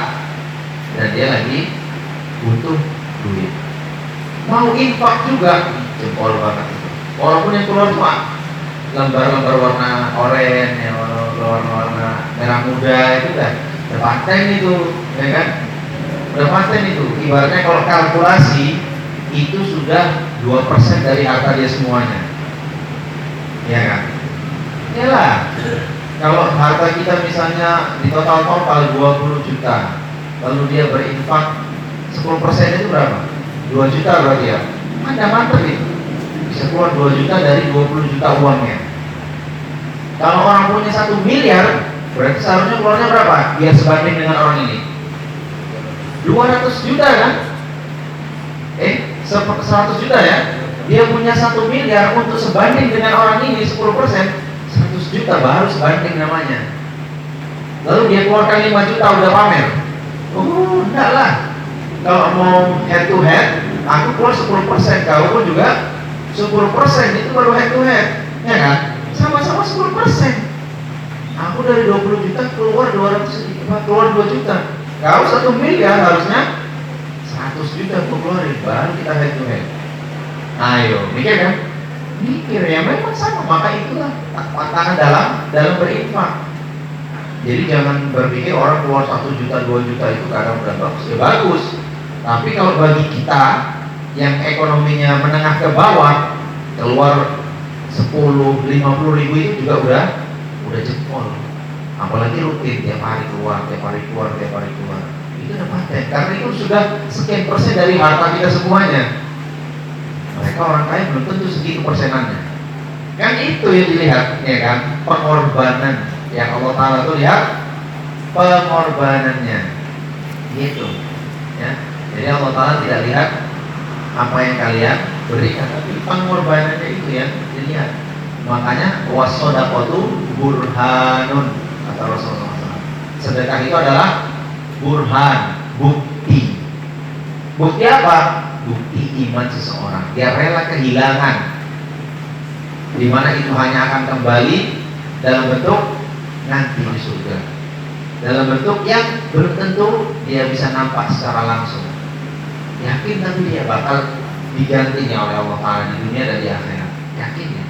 dan dia lagi butuh duit. Mau infak juga, jempol banget itu. Walaupun yang keluar cuma lembar-lembar warna oranye, yang warna merah muda itu udah paten itu, ya kan? Udah paten itu. Ibaratnya kalau kalkulasi itu sudah 2% dari harta dia semuanya, ya kan? Iyalah. Kalau harta kita misalnya di total 20 juta, lalu dia berinfak 10% itu berapa? 2 juta berarti ya. Ada mantep itu. Bisa keluar 2 juta dari 20 juta uangnya. Kalau orang punya 1 miliar, berarti seharusnya keluarnya berapa? Biar sebanding dengan orang ini 200 juta kan? 100 juta ya. Dia punya 1 miliar untuk sebanding dengan orang ini 10%, 100 juta baru sebanding namanya. Lalu dia keluarkan 5 juta udah pamer. Oh, enggak lah. Kalau mau head to head, aku keluar 10%, kau pun juga 10%, itu baru head to head, ya kan? Sama-sama 10%. Aku dari 20 juta keluar 2 juta. Kau 1 miliar harusnya 100 juta aku keluarin, baru kita head to head. Ayo, mikir kan? Mikir ya, memang sama. Maka itulah tantangan dalam berinfak. Jadi jangan berpikir orang keluar 1 juta, 2 juta itu kadang udah bagus. Ya bagus. Tapi kalau bagi kita yang ekonominya menengah ke bawah, keluar 10, 50 ribu itu juga udah jempol. Apalagi rutin tiap hari keluar, tiap hari keluar. Itu udah paten. Karena itu sudah sekian persen dari harta kita semuanya. Mereka orang kaya belum tentu segitu persenannya. Kan itu yang dilihat, ya kan? Pengorbanan yang Allah Ta'ala itu lihat pengorbanannya, gitu, ya. Jadi Allah Ta'ala tidak lihat apa yang kalian berikan, tapi pengorbanannya itu yang dilihat. Makanya wasodaqatu burhanun, kata Rasulullah SAW. Sedekah itu adalah burhan, bukti. Bukti apa? Bukti iman seseorang. Dia rela kehilangan, di mana itu hanya akan kembali dalam bentuk nanti di surga, dalam bentuk yang belum tentu dia bisa nampak secara langsung. Yakin tapi dia bakal digantinya oleh Allah Ta'ala di dunia dan di akhirat. Yakin ya.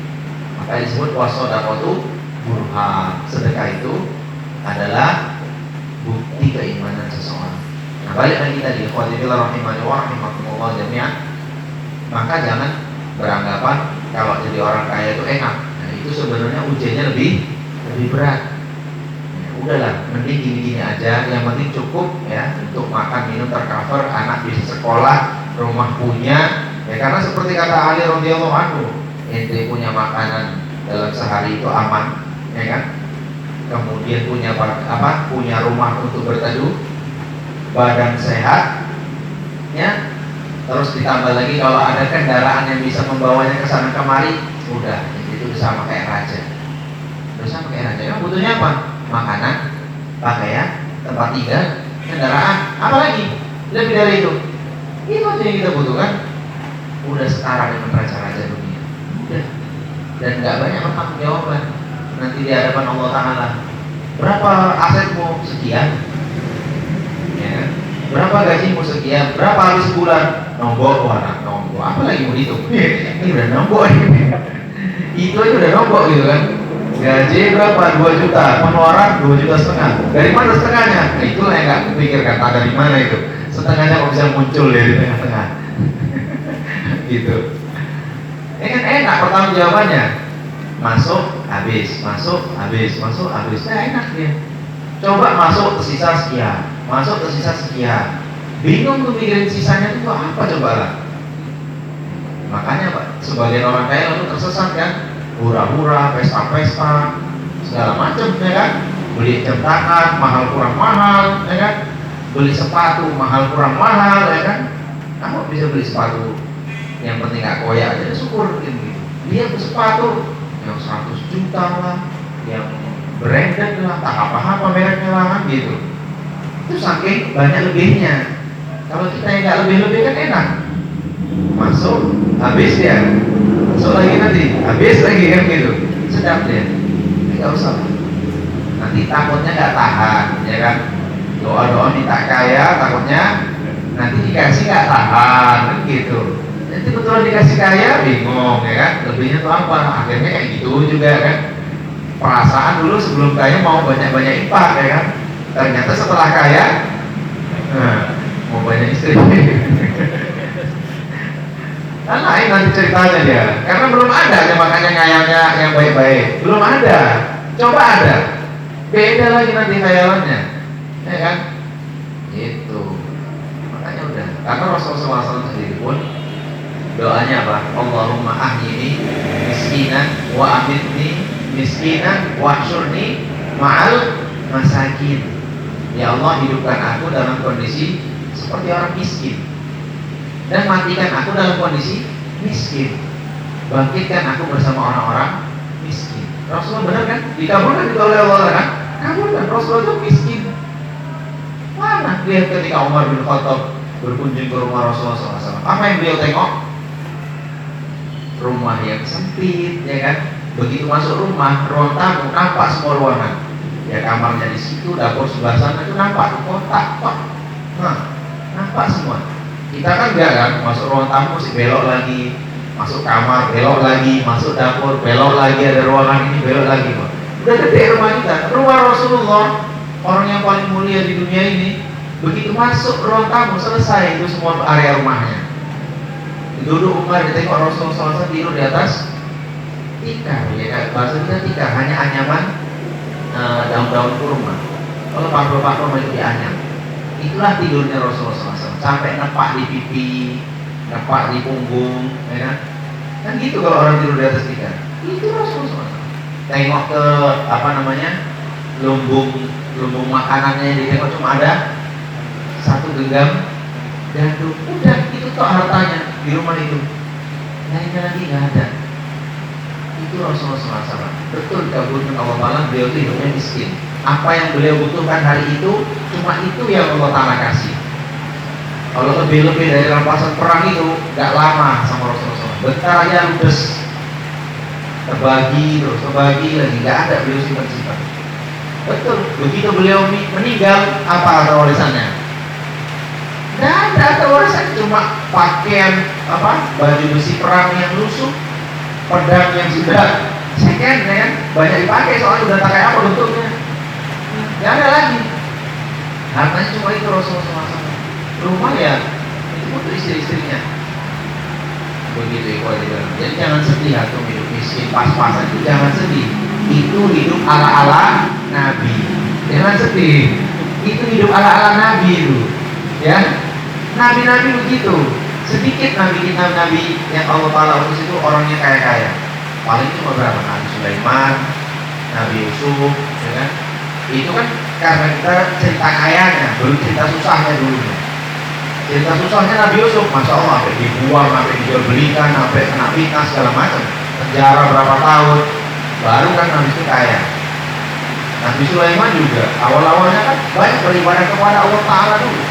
Maka disebut wasodaqatu burhan. Sedekah itu adalah bukti keimanan seseorang. Nah, balik lagi tadi, khawatibillah rahimani wa rahimakumullah jami'an. Maka jangan beranggapan kalau jadi orang kaya itu enak. Nah, itu sebenarnya ujiannya lebih berat. Ya, udahlah, mending gini-gini aja. Yang penting cukup ya untuk makan minum tercover, anak bisa sekolah, rumah punya. Ya karena seperti kata Ali radhiyallahu anhu, ente punya makanan dalam sehari itu aman, ya kan? kemudian punya rumah untuk berteduh, badan sehat, ya. Terus ditambah lagi kalau ada kendaraan yang bisa membawanya ke sana kemari, udah itu sama kayak raja. Udah sama kayak raja. Emang butuhnya apa? Makanan, pakaian, tempat tinggal, kendaraan, apa lagi? Lebih dari itu. Itu aja yang kita butuhkan. Udah setara dengan raja-raja dunia. Udah. Dan nggak banyak bertanggung jawaban. Nanti di hadapan Allah Taala. Berapa asetmu? Sekian. Ya. Berapa gajimu? Sekian. Berapa habis sebulan? Nombok, warna nombok. Apa lagi mau dihitung? Ini udah nombok ini. Itu aja udah nombok gitu kan. Gaji berapa? 2 juta. Pengeluaran 2,5 juta. Dari mana setengahnya? Nah, itulah yang nggak kupikirkan. Dari mana itu? Setengahnya kok bisa muncul dari tengah-tengah. Gitu. Ini kan enak pertanggung jawabannya. Masuk, habis, masuk, habis, masuk, habis. Nah, enak dia. Coba masuk tersisa sekian, masuk tersisa sekian. Bingung tuh mikirin sisanya itu apa coba lah. Makanya Pak, sebagian orang kaya lalu tersesat kan, hura-hura, pesta-pesta, segala macam ya kan. Beli jam tangan mahal kurang mahal, ya kan. Beli sepatu mahal kurang mahal, ya kan. Kamu bisa beli sepatu yang penting gak koyak aja, syukur gitu. Dia beli sepatu yang 100 juta lah, yang branded lah, tak apa-apa mereknya lah kan gitu. Itu saking banyak lebihnya. Kalau kita yang nggak lebih-lebih kan enak. Masuk, habis ya, masuk lagi nanti, habis lagi kan gitu. Sedap dia. Nggak usah. Nanti takutnya nggak tahan, ya kan? Doa-doa minta kaya, takutnya nanti dikasih nggak tahan, kan gitu. Nanti betulan dikasih kaya, bingung, ya kan? Lebihnya tuh apa? Akhirnya kayak gitu juga kan? Perasaan dulu sebelum kaya mau banyak-banyak infak, ya kan? Ternyata setelah kaya, mau banyak istri. Kan lain nanti ceritanya dia. Karena belum ada aja makanya ngayalnya yang baik-baik. Belum ada. Coba ada. Beda lagi nanti khayalannya. Ya kan? Gitu. Makanya udah. Karena Rasulullah SAW sendiri pun doanya apa? Allahumma ahyini miskinan wa amitni miskinan wa syurni ma'al masakin. Ya Allah, hidupkan aku dalam kondisi seperti orang miskin dan matikan aku dalam kondisi miskin. Bangkitkan aku bersama orang-orang miskin. Rasulullah benar kan? Dikabulkan juga oleh Allah kan? Kabulkan. Rasulullah itu miskin. Mana lihat ketika Umar bin Khattab berkunjung ke rumah Rasulullah SAW. Apa yang beliau tengok? Rumah yang sempit, ya kan? Begitu masuk rumah, ruang tamu nampak semua ruangan. Ya kamarnya di situ, dapur sebelah sana itu nampak kotak, kok. Nah, nampak semua. Kita kan enggak kan, masuk ruang tamu sih belok lagi, masuk kamar belok lagi, masuk dapur belok lagi, ada ruangan ini belok lagi, kok. Udah gede rumah kita. Rumah Rasulullah, orang yang paling mulia di dunia ini, begitu masuk ruang tamu selesai itu semua area rumahnya. Duduk Umar ditengok Rasulullah SAW tidur di atas tikar, ya kan? Bahasa kita tikar, hanya anyaman daun-daun kurma. Kalau pak kurma itu dianyam. Itulah tidurnya Rasulullah SAW. Sampai nepak di pipi, nepak di punggung, ya kan? Kan gitu kalau orang tidur di atas tikar. Itu Rasulullah SAW. Tengok ke lumbung makanannya yang ditengok cuma ada 1 genggam gandum. Udah itu tuh hartanya di rumah itu. Lainnya lagi nggak ada. Itu Rasulullah SAW. Betul kabulkan Allah Ta'ala, beliau itu hidupnya miskin. Apa yang beliau butuhkan hari itu, cuma itu yang Allah Ta'ala kasih. Kalau lebih-lebih dari rampasan perang itu, gak lama sama Rasulullah SAW. Bentar aja ludes, terbagi terus, terbagi lagi, gak ada beliau simpan-simpan. Betul, begitu beliau meninggal, apa harta warisannya? Gak ada harta warisan, cuma pakaian baju besi perang yang lusuh, pedang yang sudah second kan, banyak dipakai soalnya udah tak kayak apa bentuknya. Gak ada lagi. Hartanya cuma itu Rasulullah SAW. Rumah ya itu untuk istri-istrinya. Begitu ikhwan. Jadi jangan sedih atau hidup miskin pas-pasan itu, jangan sedih. Itu hidup ala-ala Nabi. Jangan sedih. Itu hidup ala-ala Nabi itu. Ya. Nabi-nabi begitu. Sedikit nabi yang Allah Ta'ala utus itu orangnya kaya-kaya. Paling cuma berapa? Nabi Sulaiman, Nabi Yusuf, ya kan? Itu kan karena kita cerita kayanya, belum cerita susahnya dulu. Cerita susahnya Nabi Yusuf, masya Allah, sampai dibuang, sampai dijual belikan, sampai kena fitnah segala macam, penjara berapa tahun, baru kan Nabi itu kaya. Nabi Sulaiman juga awal-awalnya kan banyak beribadah kepada Allah Ta'ala dulu.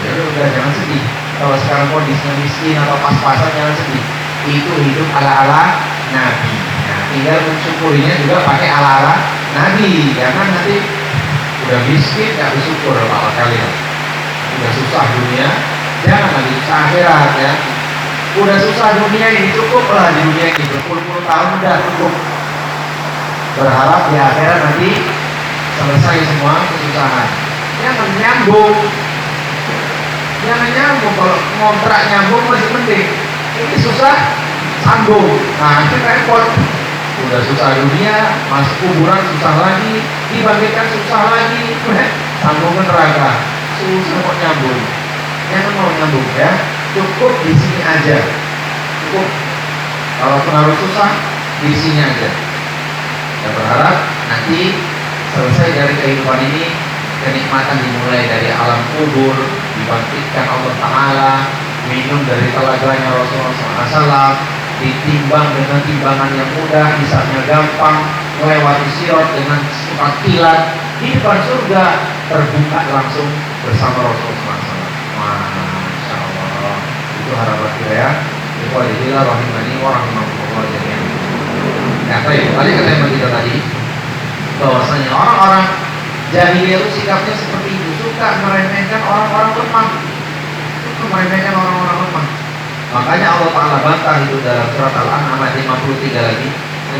Jadi udah jangan sedih. Kalau sekarang kondisinya miskin atau pas-pasan jangan sedih. Itu hidup ala-ala Nabi. Nah, tinggal mensyukurinya juga pakai ala-ala Nabi. Jangan nanti udah miskin nggak bersyukur malah kalian. Udah susah dunia, jangan lagi susah akhirat ya. Udah susah dunia ini cukup lah, di dunia ini berpuluh-puluh tahun udah cukup. Berharap di akhirat nanti selesai semua kesusahan. Jangan nyambung. Jangan nyambung, kalau ngontrak nyambung masih penting. Ini susah, sambung. Nah itu repot. Udah susah dunia, masuk kuburan susah lagi, dibangkitkan susah lagi, sambung ke neraka. Susah kok nyambung. Jangan mau nyambung ya. Cukup di sini aja. Cukup. Kalau terlalu susah, di sini aja. Kita berharap nanti selesai dari kehidupan ini, kenikmatan dimulai dari alam kubur, dibangkitkan Allah Ta'ala, minum dari telaganya Rasulullah SAW, ditimbang dengan timbangan yang mudah, hisabnya gampang, melewati sirat dengan cepat kilat, di depan surga terbuka langsung bersama Rasulullah SAW. Masya Allah, itu harapan kita ya. Ikhwanillah rahimani wa rahimakumullah jami'an. Nah, balik ke tema kita tadi, bahwasanya orang-orang jahiliyah itu sikapnya seperti itu, suka meremehkan orang-orang lemah, suka meremehkan orang-orang lemah. Makanya Allah Ta'ala bantah itu dalam surat Al-An'am ayat 53 lagi,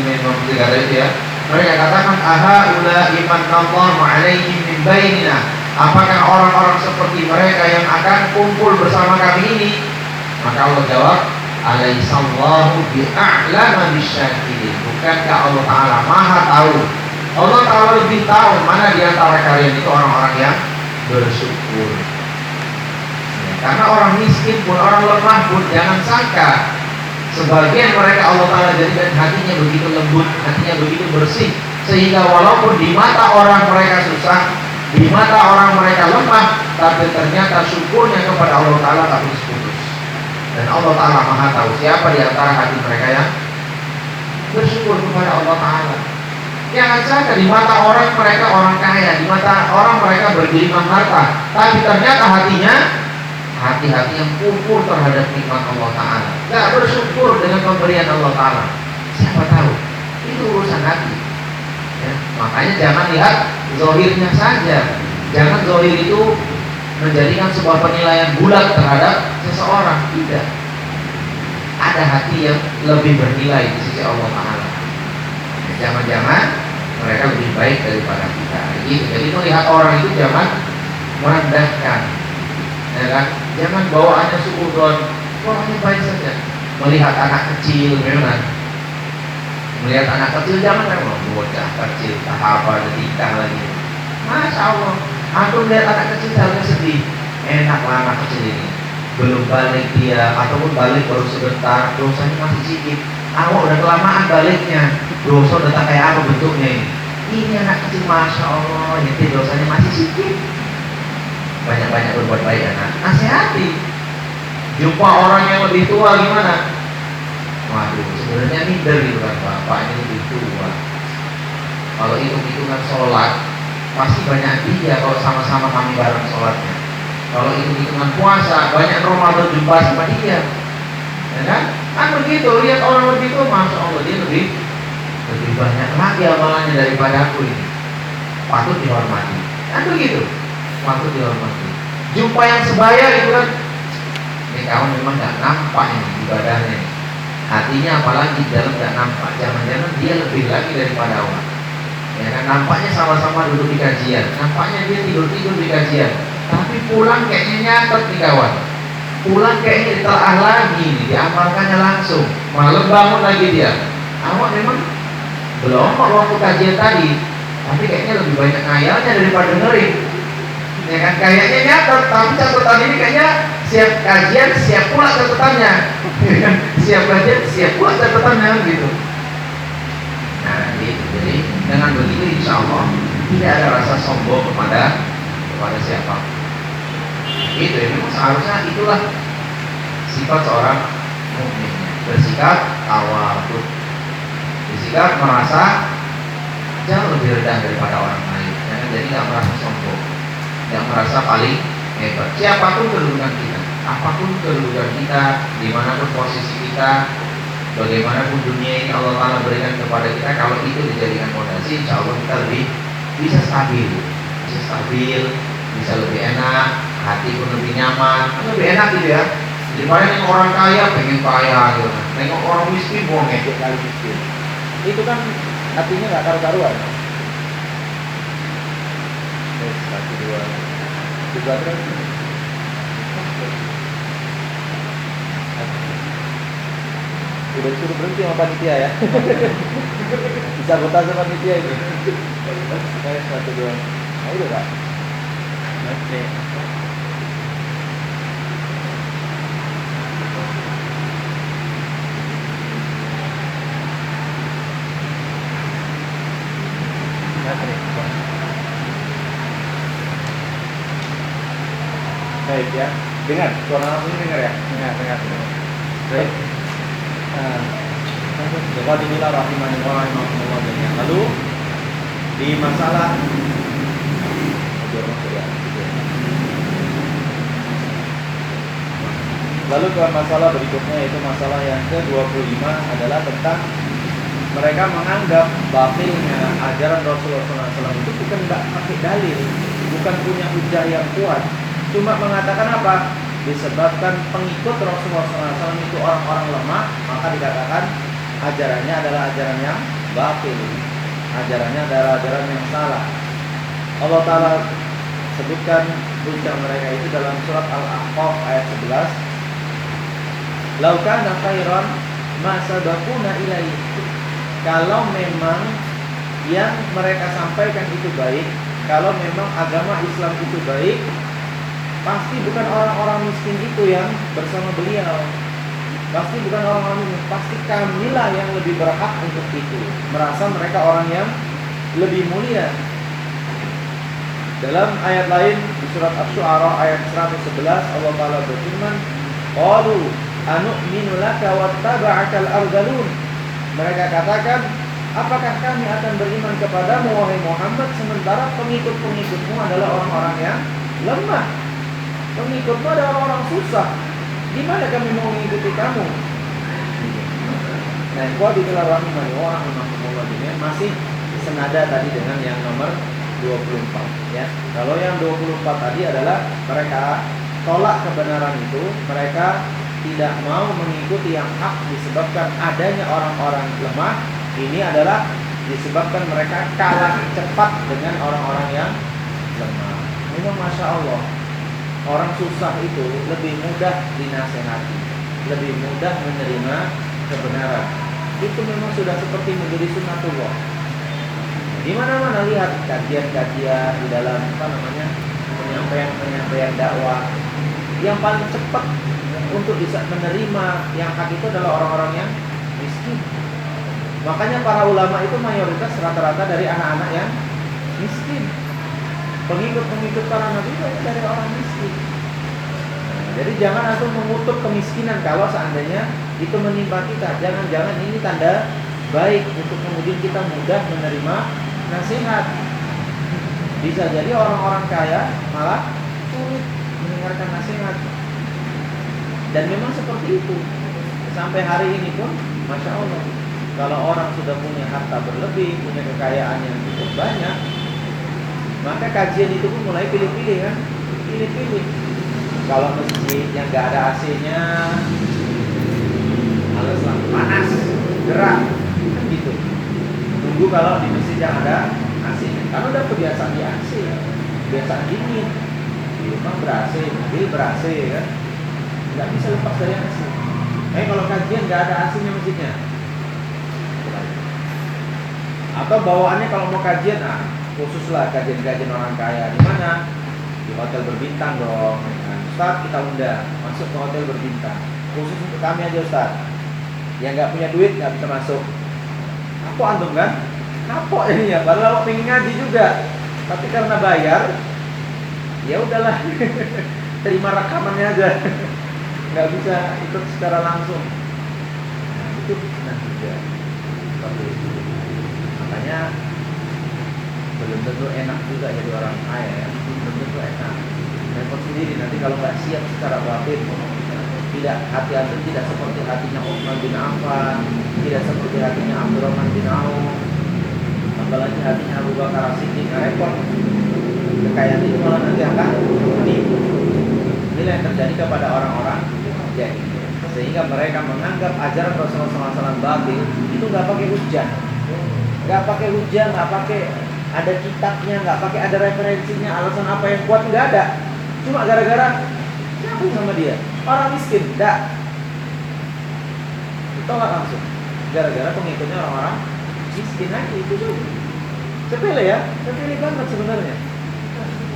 53 tadi ya. Mereka katakan, aha ula iman Allahu alaihim min bainina. Apakah orang-orang seperti mereka yang akan kumpul bersama kami ini? Maka Allah jawab, alaihissallahu bi'a'lama bisyakirin. Bukankah Allah Ta'ala maha tahu? Allah Ta'ala lebih tahu mana di antara kalian itu orang-orang yang bersyukur. Karena orang miskin pun, orang lemah pun, jangan sangka sebagian mereka Allah Ta'ala jadikan hatinya begitu lembut, hatinya begitu bersih, sehingga walaupun di mata orang mereka susah, di mata orang mereka lemah, tapi ternyata syukurnya kepada Allah Ta'ala tak putus. Dan Allah Ta'ala maha tahu siapa di antara hati mereka yang bersyukur kepada Allah Ta'ala. Jangan sangka di mata orang mereka orang kaya, di mata orang mereka bergelimang harta, tapi ternyata hatinya hati-hati yang kufur terhadap nikmat Allah Ta'ala, gak bersyukur dengan pemberian Allah Ta'ala. Siapa tahu itu urusan hati ya. Makanya jangan lihat zahirnya saja. Jangan zahir itu menjadikan sebuah penilaian bulat terhadap seseorang. Tidak. Ada hati yang lebih bernilai di sisi Allah Ta'ala. Jangan-jangan mereka lebih baik daripada kita. Jadi melihat orang itu jangan merendahkan, ya kan? Jangan bawaannya suudzon, orangnya baik saja. Melihat anak kecil, memang melihat anak kecil jangan bocah kecil, tahap detikah lagi. Masya Allah, aku melihat anak kecil saya sedih. Enaklah anak kecil ini, belum balik dia, ataupun balik baru sebentar, dosanya masih sedikit. Awak udah kelamaan baliknya, dosa udah tak kayak apa bentuknya ini. Ini anak kecil, masya Allah, jadi dosanya masih sedikit. Banyak-banyak berbuat baik anak. Nasihati. Jumpa orang yang lebih tua gimana? Waduh, sebenarnya minder gitu kan, bapak ini lebih tua. Kalau hitung-hitungan sholat, pasti banyak dia kalau sama-sama kami bareng sholatnya. Kalau hitung-hitungan puasa, banyak Ramadan jumpa sama dia. Ya kan? Kan begitu, lihat orang begitu, masya Allah dia lebih banyak lagi amalannya daripada aku ini. Patut dihormati. Kan begitu, patut dihormati. Jumpa yang sebaya itu kan, ini kawan memang nggak nampak ini ibadahnya. Hatinya apalagi dalam nggak nampak. Jangan-jangan dia lebih lagi daripada orang. Ya kan, nampaknya sama-sama duduk di kajian, nampaknya dia tidur-tidur di kajian, tapi pulang kayaknya nyatet nih kawan. Pulang kayaknya ditelaah lagi, diamalkannya langsung. Malam bangun lagi dia. Awak memang belum waktu kajian tadi, tapi kayaknya lebih banyak ngayalnya daripada dengerin. Ya kan, kayaknya nyatet, tapi catatan ini kayaknya siap kajian, siap pula catatannya. Siap kajian, siap pula catatannya gitu. Nah, gitu. Dengan begitu insya Allah tidak ada rasa sombong kepada siapa. Itu ya, memang seharusnya itulah sifat seorang mukmin, bersikap tawadhu, bersikap merasa jauh lebih rendah daripada orang lain. Jadi tidak merasa sombong, tidak merasa paling hebat. Siapapun kedudukan kita, apapun kedudukan kita, dimanapun posisi kita, bagaimanapun dunia ini Allah Ta'ala berikan kepada kita, kalau itu dijadikan fondasi, insya Allah kita lebih bisa stabil, bisa lebih enak, hati pun lebih nyaman, lebih enak gitu ya. Daripada nengok orang kaya pengen kaya gitu, nengok orang miskin mau ngejek kali miskin. Itu kan hatinya nggak karu-karuan. Satu dua tiga terus. Udah disuruh berhenti sama panitia ya. Bisa sabotase panitia ini. Satu dua. Nah itu Kak. Oke. Baik ya, dengar, suara langsung dengar ya, dengar. Baik. Inilah rahimahullah. Lalu di masalah ke masalah berikutnya, yaitu masalah yang ke-25 adalah tentang mereka menganggap batilnya ajaran Rasulullah SAW itu bukan pakai dalil, bukan punya hujah yang kuat, cuma mengatakan apa? Disebabkan pengikut Rasulullah SAW itu orang-orang lemah, maka dikatakan ajarannya adalah ajaran yang batil, ajarannya adalah ajaran yang salah. Allah Ta'ala sebutkan hujah mereka itu dalam surat Al-Ahqaf ayat 11. Lau kana khairan ma sabaquna ilaihi. Kalau memang yang mereka sampaikan itu baik, kalau memang agama Islam itu baik, pasti bukan orang-orang miskin itu yang bersama beliau. Pasti bukan orang-orang miskin, pasti kamilah yang lebih berhak untuk itu. Merasa mereka orang yang lebih mulia. Dalam ayat lain di surat Asy-Syu'ara ayat 111 Allah Ta'ala berfirman, qalu anu'minu laka wattaba'akal ardalun. Mereka katakan, apakah kami akan beriman kepadamu wahai Muhammad sementara pengikut-pengikutmu adalah orang-orang yang lemah, pengikutmu adalah orang susah, gimana kami mau mengikuti kamu? Nah, gua digelar rahimahnya orang ini masih senada tadi dengan yang nomor 24 ya. Kalau yang 24 tadi adalah mereka tolak kebenaran itu, mereka tidak mau mengikuti yang hak disebabkan adanya orang-orang lemah. Ini adalah disebabkan mereka kalah cepat dengan orang-orang yang lemah. Memang Masya Allah, orang susah itu lebih mudah dinasehati, lebih mudah menerima kebenaran. Itu memang sudah seperti menjadi sunnatullah. Di mana-mana lihat kajian-kajian di dalam penyampaian dakwah, yang paling cepat untuk bisa menerima yang hak itu adalah orang-orang yang miskin. Makanya para ulama itu mayoritas rata-rata dari anak-anak yang miskin. Pengikut-pengikut para nabi itu dari orang miskin. Jadi jangan langsung mengutuk kemiskinan kalau seandainya itu menimpa kita. Jangan-jangan ini tanda baik untuk kemudian kita mudah menerima nasihat. Bisa jadi orang-orang kaya malah sulit mendengarkan nasihat. Dan memang seperti itu. Sampai hari ini pun Masya Allah, kalau orang sudah punya harta berlebih, punya kekayaan yang cukup banyak, maka kajian itu pun mulai pilih-pilih kan. Pilih-pilih. Kalau masjid yang gak ada AC-nya, alasan panas, gerak, gitu. Tunggu kalau di masjid yang ada AC-nya. Karena udah kebiasaan di AC, kebiasaan dingin. Di rumah ber-AC, mobil ber-AC kan. Gak bisa lepas dari AC. Kalau kajian gak ada AC-nya masjidnya. Atau bawaannya kalau mau kajian, khususlah kajian-kajian orang kaya. Di mana? Di hotel berbintang dong. Ustaz, kita undang masuk ke hotel berbintang. Khusus untuk kami aja Ustaz. Yang gak punya duit gak bisa masuk. Aku antum kan? kapok ini ya, padahal pengen ngaji juga, tapi karena bayar, ya udahlah, terima rekamannya aja, nggak bisa ikut secara langsung. Nah itu fitnah juga, seperti itu. Makanya belum tentu enak juga jadi orang kaya ya, belum tentu enak. Repot sendiri nanti kalau nggak siap secara batin. Tidak, hati antum tidak seperti hatinya Utsman bin Affan, tidak seperti hatinya Abdurrahman bin Auf, apalagi hatinya Abu Bakar As-Siddiq. Repot. Kekayaan itu malah nanti akan menipu. Inilah yang terjadi kepada orang-orang jahiliyah, sehingga mereka menganggap ajaran Rasulullah SAW batil. Itu nggak pakai hujah, nggak pakai ada kitabnya, nggak pakai ada referensinya, alasan apa yang kuat nggak ada. Cuma gara-gara siapa sama dia? Orang miskin, enggak. Ditolak langsung. Gara-gara pengikutnya orang-orang miskin aja, itu saja. Sepele ya, sepele banget sebenarnya.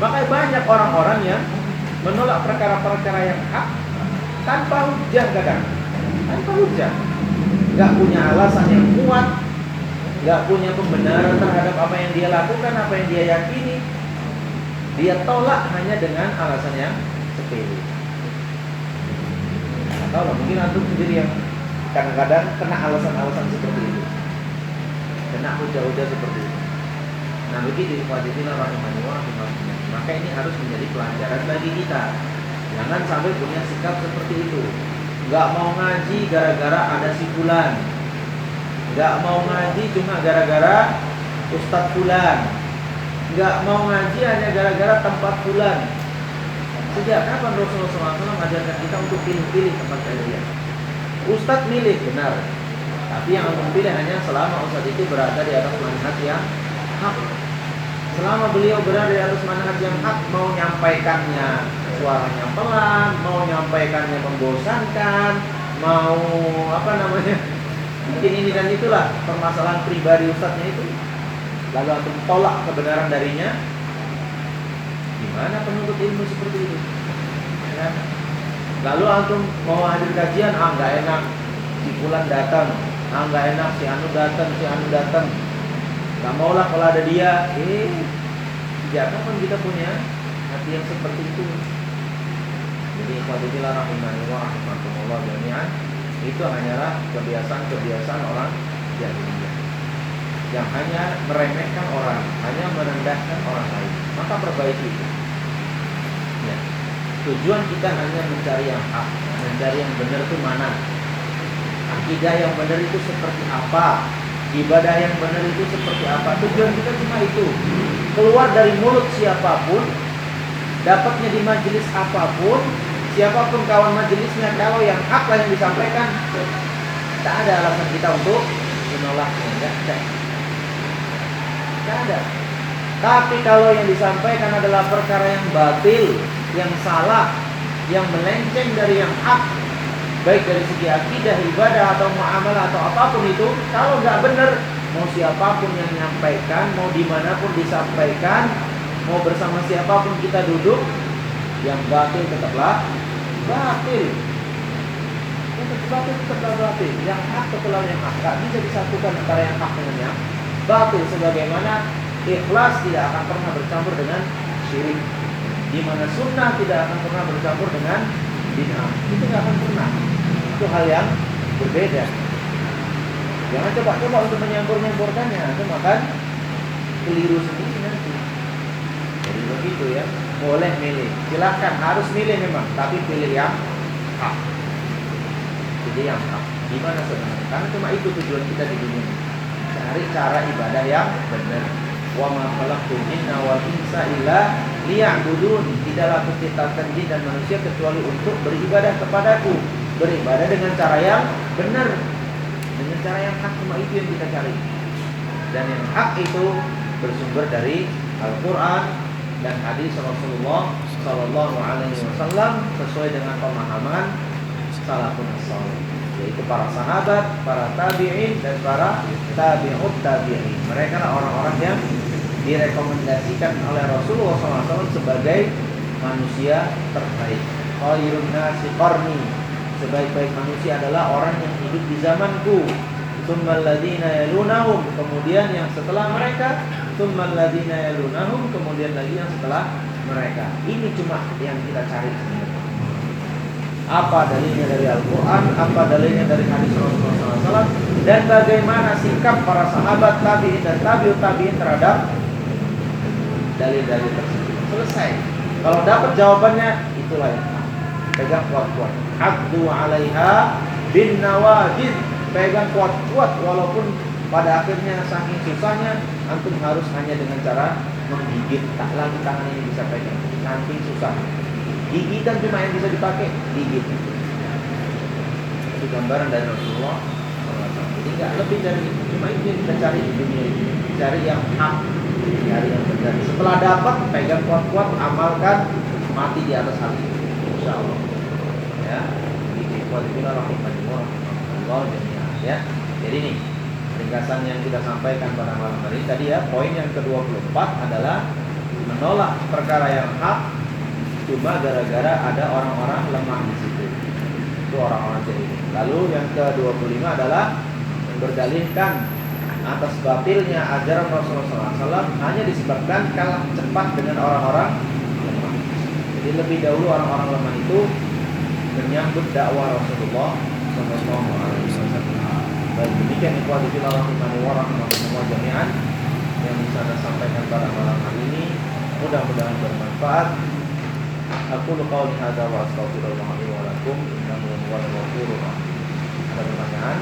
Makanya banyak orang-orang yang menolak perkara-perkara yang hak tanpa hujah kadang. Tanpa hujah. Enggak punya alasan yang kuat, enggak punya pembenaran terhadap apa yang dia lakukan, apa yang dia yakini. Dia tolak hanya dengan alasan yang sepele. Atau mungkin antum sendiri yang kadang-kadang kena alasan-alasan seperti itu, kena hujah-hujah seperti itu. Nah begitu ikhwatiddin rahimani wa rahimakumullah. Maka ini harus menjadi pelajaran bagi kita. Jangan sampai punya sikap seperti itu. Gak mau ngaji gara-gara ada si fulan, gak mau ngaji cuma gara-gara ustadz fulan, gak mau ngaji hanya gara-gara tempat fulan. Sejak kapan Rasulullah SAW mengajarkan kita untuk pilih-pilih tempat kajian? Ustadz milih, benar. Tapi yang harus pilih hanya selama ustadz itu berada di atas manhaj yang hak. Selama beliau berada di atas manhaj yang hak, mau nyampaikannya suaranya pelan, mau nyampaikannya membosankan, mau mungkin ini dan itulah permasalahan pribadi ustadznya itu. Lalu antum tolak kebenaran darinya. Gimana penuntut ilmu seperti itu? Ya. Lalu antum mau hadir kajian, nggak enak si fulan datang, nggak enak si anu datang, nggak maulah kalau ada dia. Sejak kapan kita punya hati yang seperti itu? Jadi ikhwatiddin rahimani wa rahimakumullah jami'an, itu hanyalah kebiasaan orang jahiliyah yang hanya meremehkan orang, hanya merendahkan orang lain. Maka perbaiki itu. Ya. Tujuan kita hanya mencari yang hak, mencari yang benar itu mana? Akidah yang benar itu seperti apa? Ibadah yang benar itu seperti apa? Tujuan kita cuma itu. Keluar dari mulut siapapun, dapatnya di majelis apapun, siapapun kawan majelisnya, kalau yang hak lah yang disampaikan, tak ada alasan kita untuk menolaknya. Tidak ada. Tapi kalau yang disampaikan adalah perkara yang batil, yang salah, yang melenceng dari yang hak, baik dari segi akidah, ibadah atau muamalah atau apapun itu, kalau nggak benar, mau siapapun yang menyampaikan, mau dimanapun disampaikan, mau bersama siapapun kita duduk, yang batil tetaplah batil. Tetaplah batil. Yang hak tetaplah yang hak. Nggak bisa disatukan antara yang hak dengan yang batil. Sebagaimana ikhlas tidak akan pernah bercampur dengan syirik, di mana sunnah tidak akan pernah bercampur dengan bid'ah. Itu nggak akan pernah. Itu hal yang berbeda. Jangan coba-coba untuk menyampur-nyampurkannya, itu akan keliru sendiri nanti. Jadi begitu ya. Boleh milih, silakan, harus milih memang, tapi pilih yang hak. Pilih yang hak. Gimana sebenarnya? Karena cuma itu tujuan kita di dunia. Cari cara ibadah yang benar. Wa ma khalaqtul jinna wal insa illa liya'budun. Tidaklah aku ciptakan jin dan manusia kecuali untuk beribadah kepadaku. Beribadah dengan cara yang benar, dengan cara yang hak. Cuma itu yang kita cari. Dan yang hak itu bersumber dari Al-Quran dan hadis Rasulullah Sallallahu Alaihi Wasallam sesuai dengan pemahaman salafun salih, yaitu para sahabat, para tabi'in dan para tabi'ut tabi'in. Mereka lah orang-orang yang direkomendasikan oleh Rasulullah SAW sebagai manusia terbaik. Khairun nasi qarni, sebaik-baik manusia adalah orang yang hidup di zamanku. tsummal ladzina yalunahum, kemudian yang setelah mereka, tsummal ladzina yalunahum, kemudian lagi yang setelah mereka. Ini cuma yang kita cari sebenarnya. Apa dalilnya dari Al-Quran, apa dalilnya dari hadis Rasulullah SAW, dan bagaimana sikap para sahabat tabi'in dan tabi'ut tabi'in terhadap dalil-dalil tersebut. Selesai. Kalau dapat jawabannya, itulah yang pegang kuat-kuat. Addu 'alaiha bin nawajid, pegang kuat-kuat walaupun pada akhirnya saking susahnya antum harus hanya dengan cara menggigit, tak lagi tangan ini bisa pegang, saking susah. Gigitan cuma yang bisa dipakai, gigit. Itu gambaran dari Rasulullah SAW. Jadi nggak lebih dari itu. Cuma itu yang kita cari di dunia ini. Cari yang hak, cari yang benar. Setelah dapat, pegang kuat-kuat, amalkan, mati di atas hal itu. Insya Allah. Ya. Ya. Jadi ini ringkasan yang kita sampaikan pada malam hari tadi ya. Poin yang ke-24 adalah menolak perkara yang hak cuma gara-gara ada orang-orang lemah di situ. Itu orang-orang jahil. Lalu yang ke-25 adalah berdalihkan atas batilnya ajaran Rasulullah SAW hanya disebabkan kalah cepat dengan orang-orang lemah. Jadi lebih dahulu orang-orang lemah itu menyambut dakwah Rasulullah SAW. Baik, demikian ikhwati fillah rahimani wa rahimakumullah jami'an yang bisa saya sampaikan pada malam hari ini. Mudah-mudahan bermanfaat. Aku qauli hadza wa astaghfirullah li wa lakum innahu huwal ghafurur rahim. Ada pertanyaan?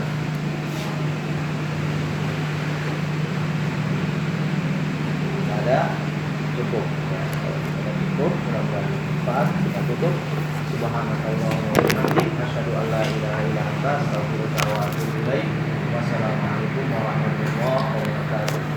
Tidak ada? Cukup. Ya, kalau sudah cukup, mudah-mudahan bermanfaat. Kita tutup. Subhanakallahumma wa bihamdika asyhadu an la ilaha illa anta astaghfiruka wa atubu ilaik. Wassalamualaikum warahmatullahi wabarakatuh.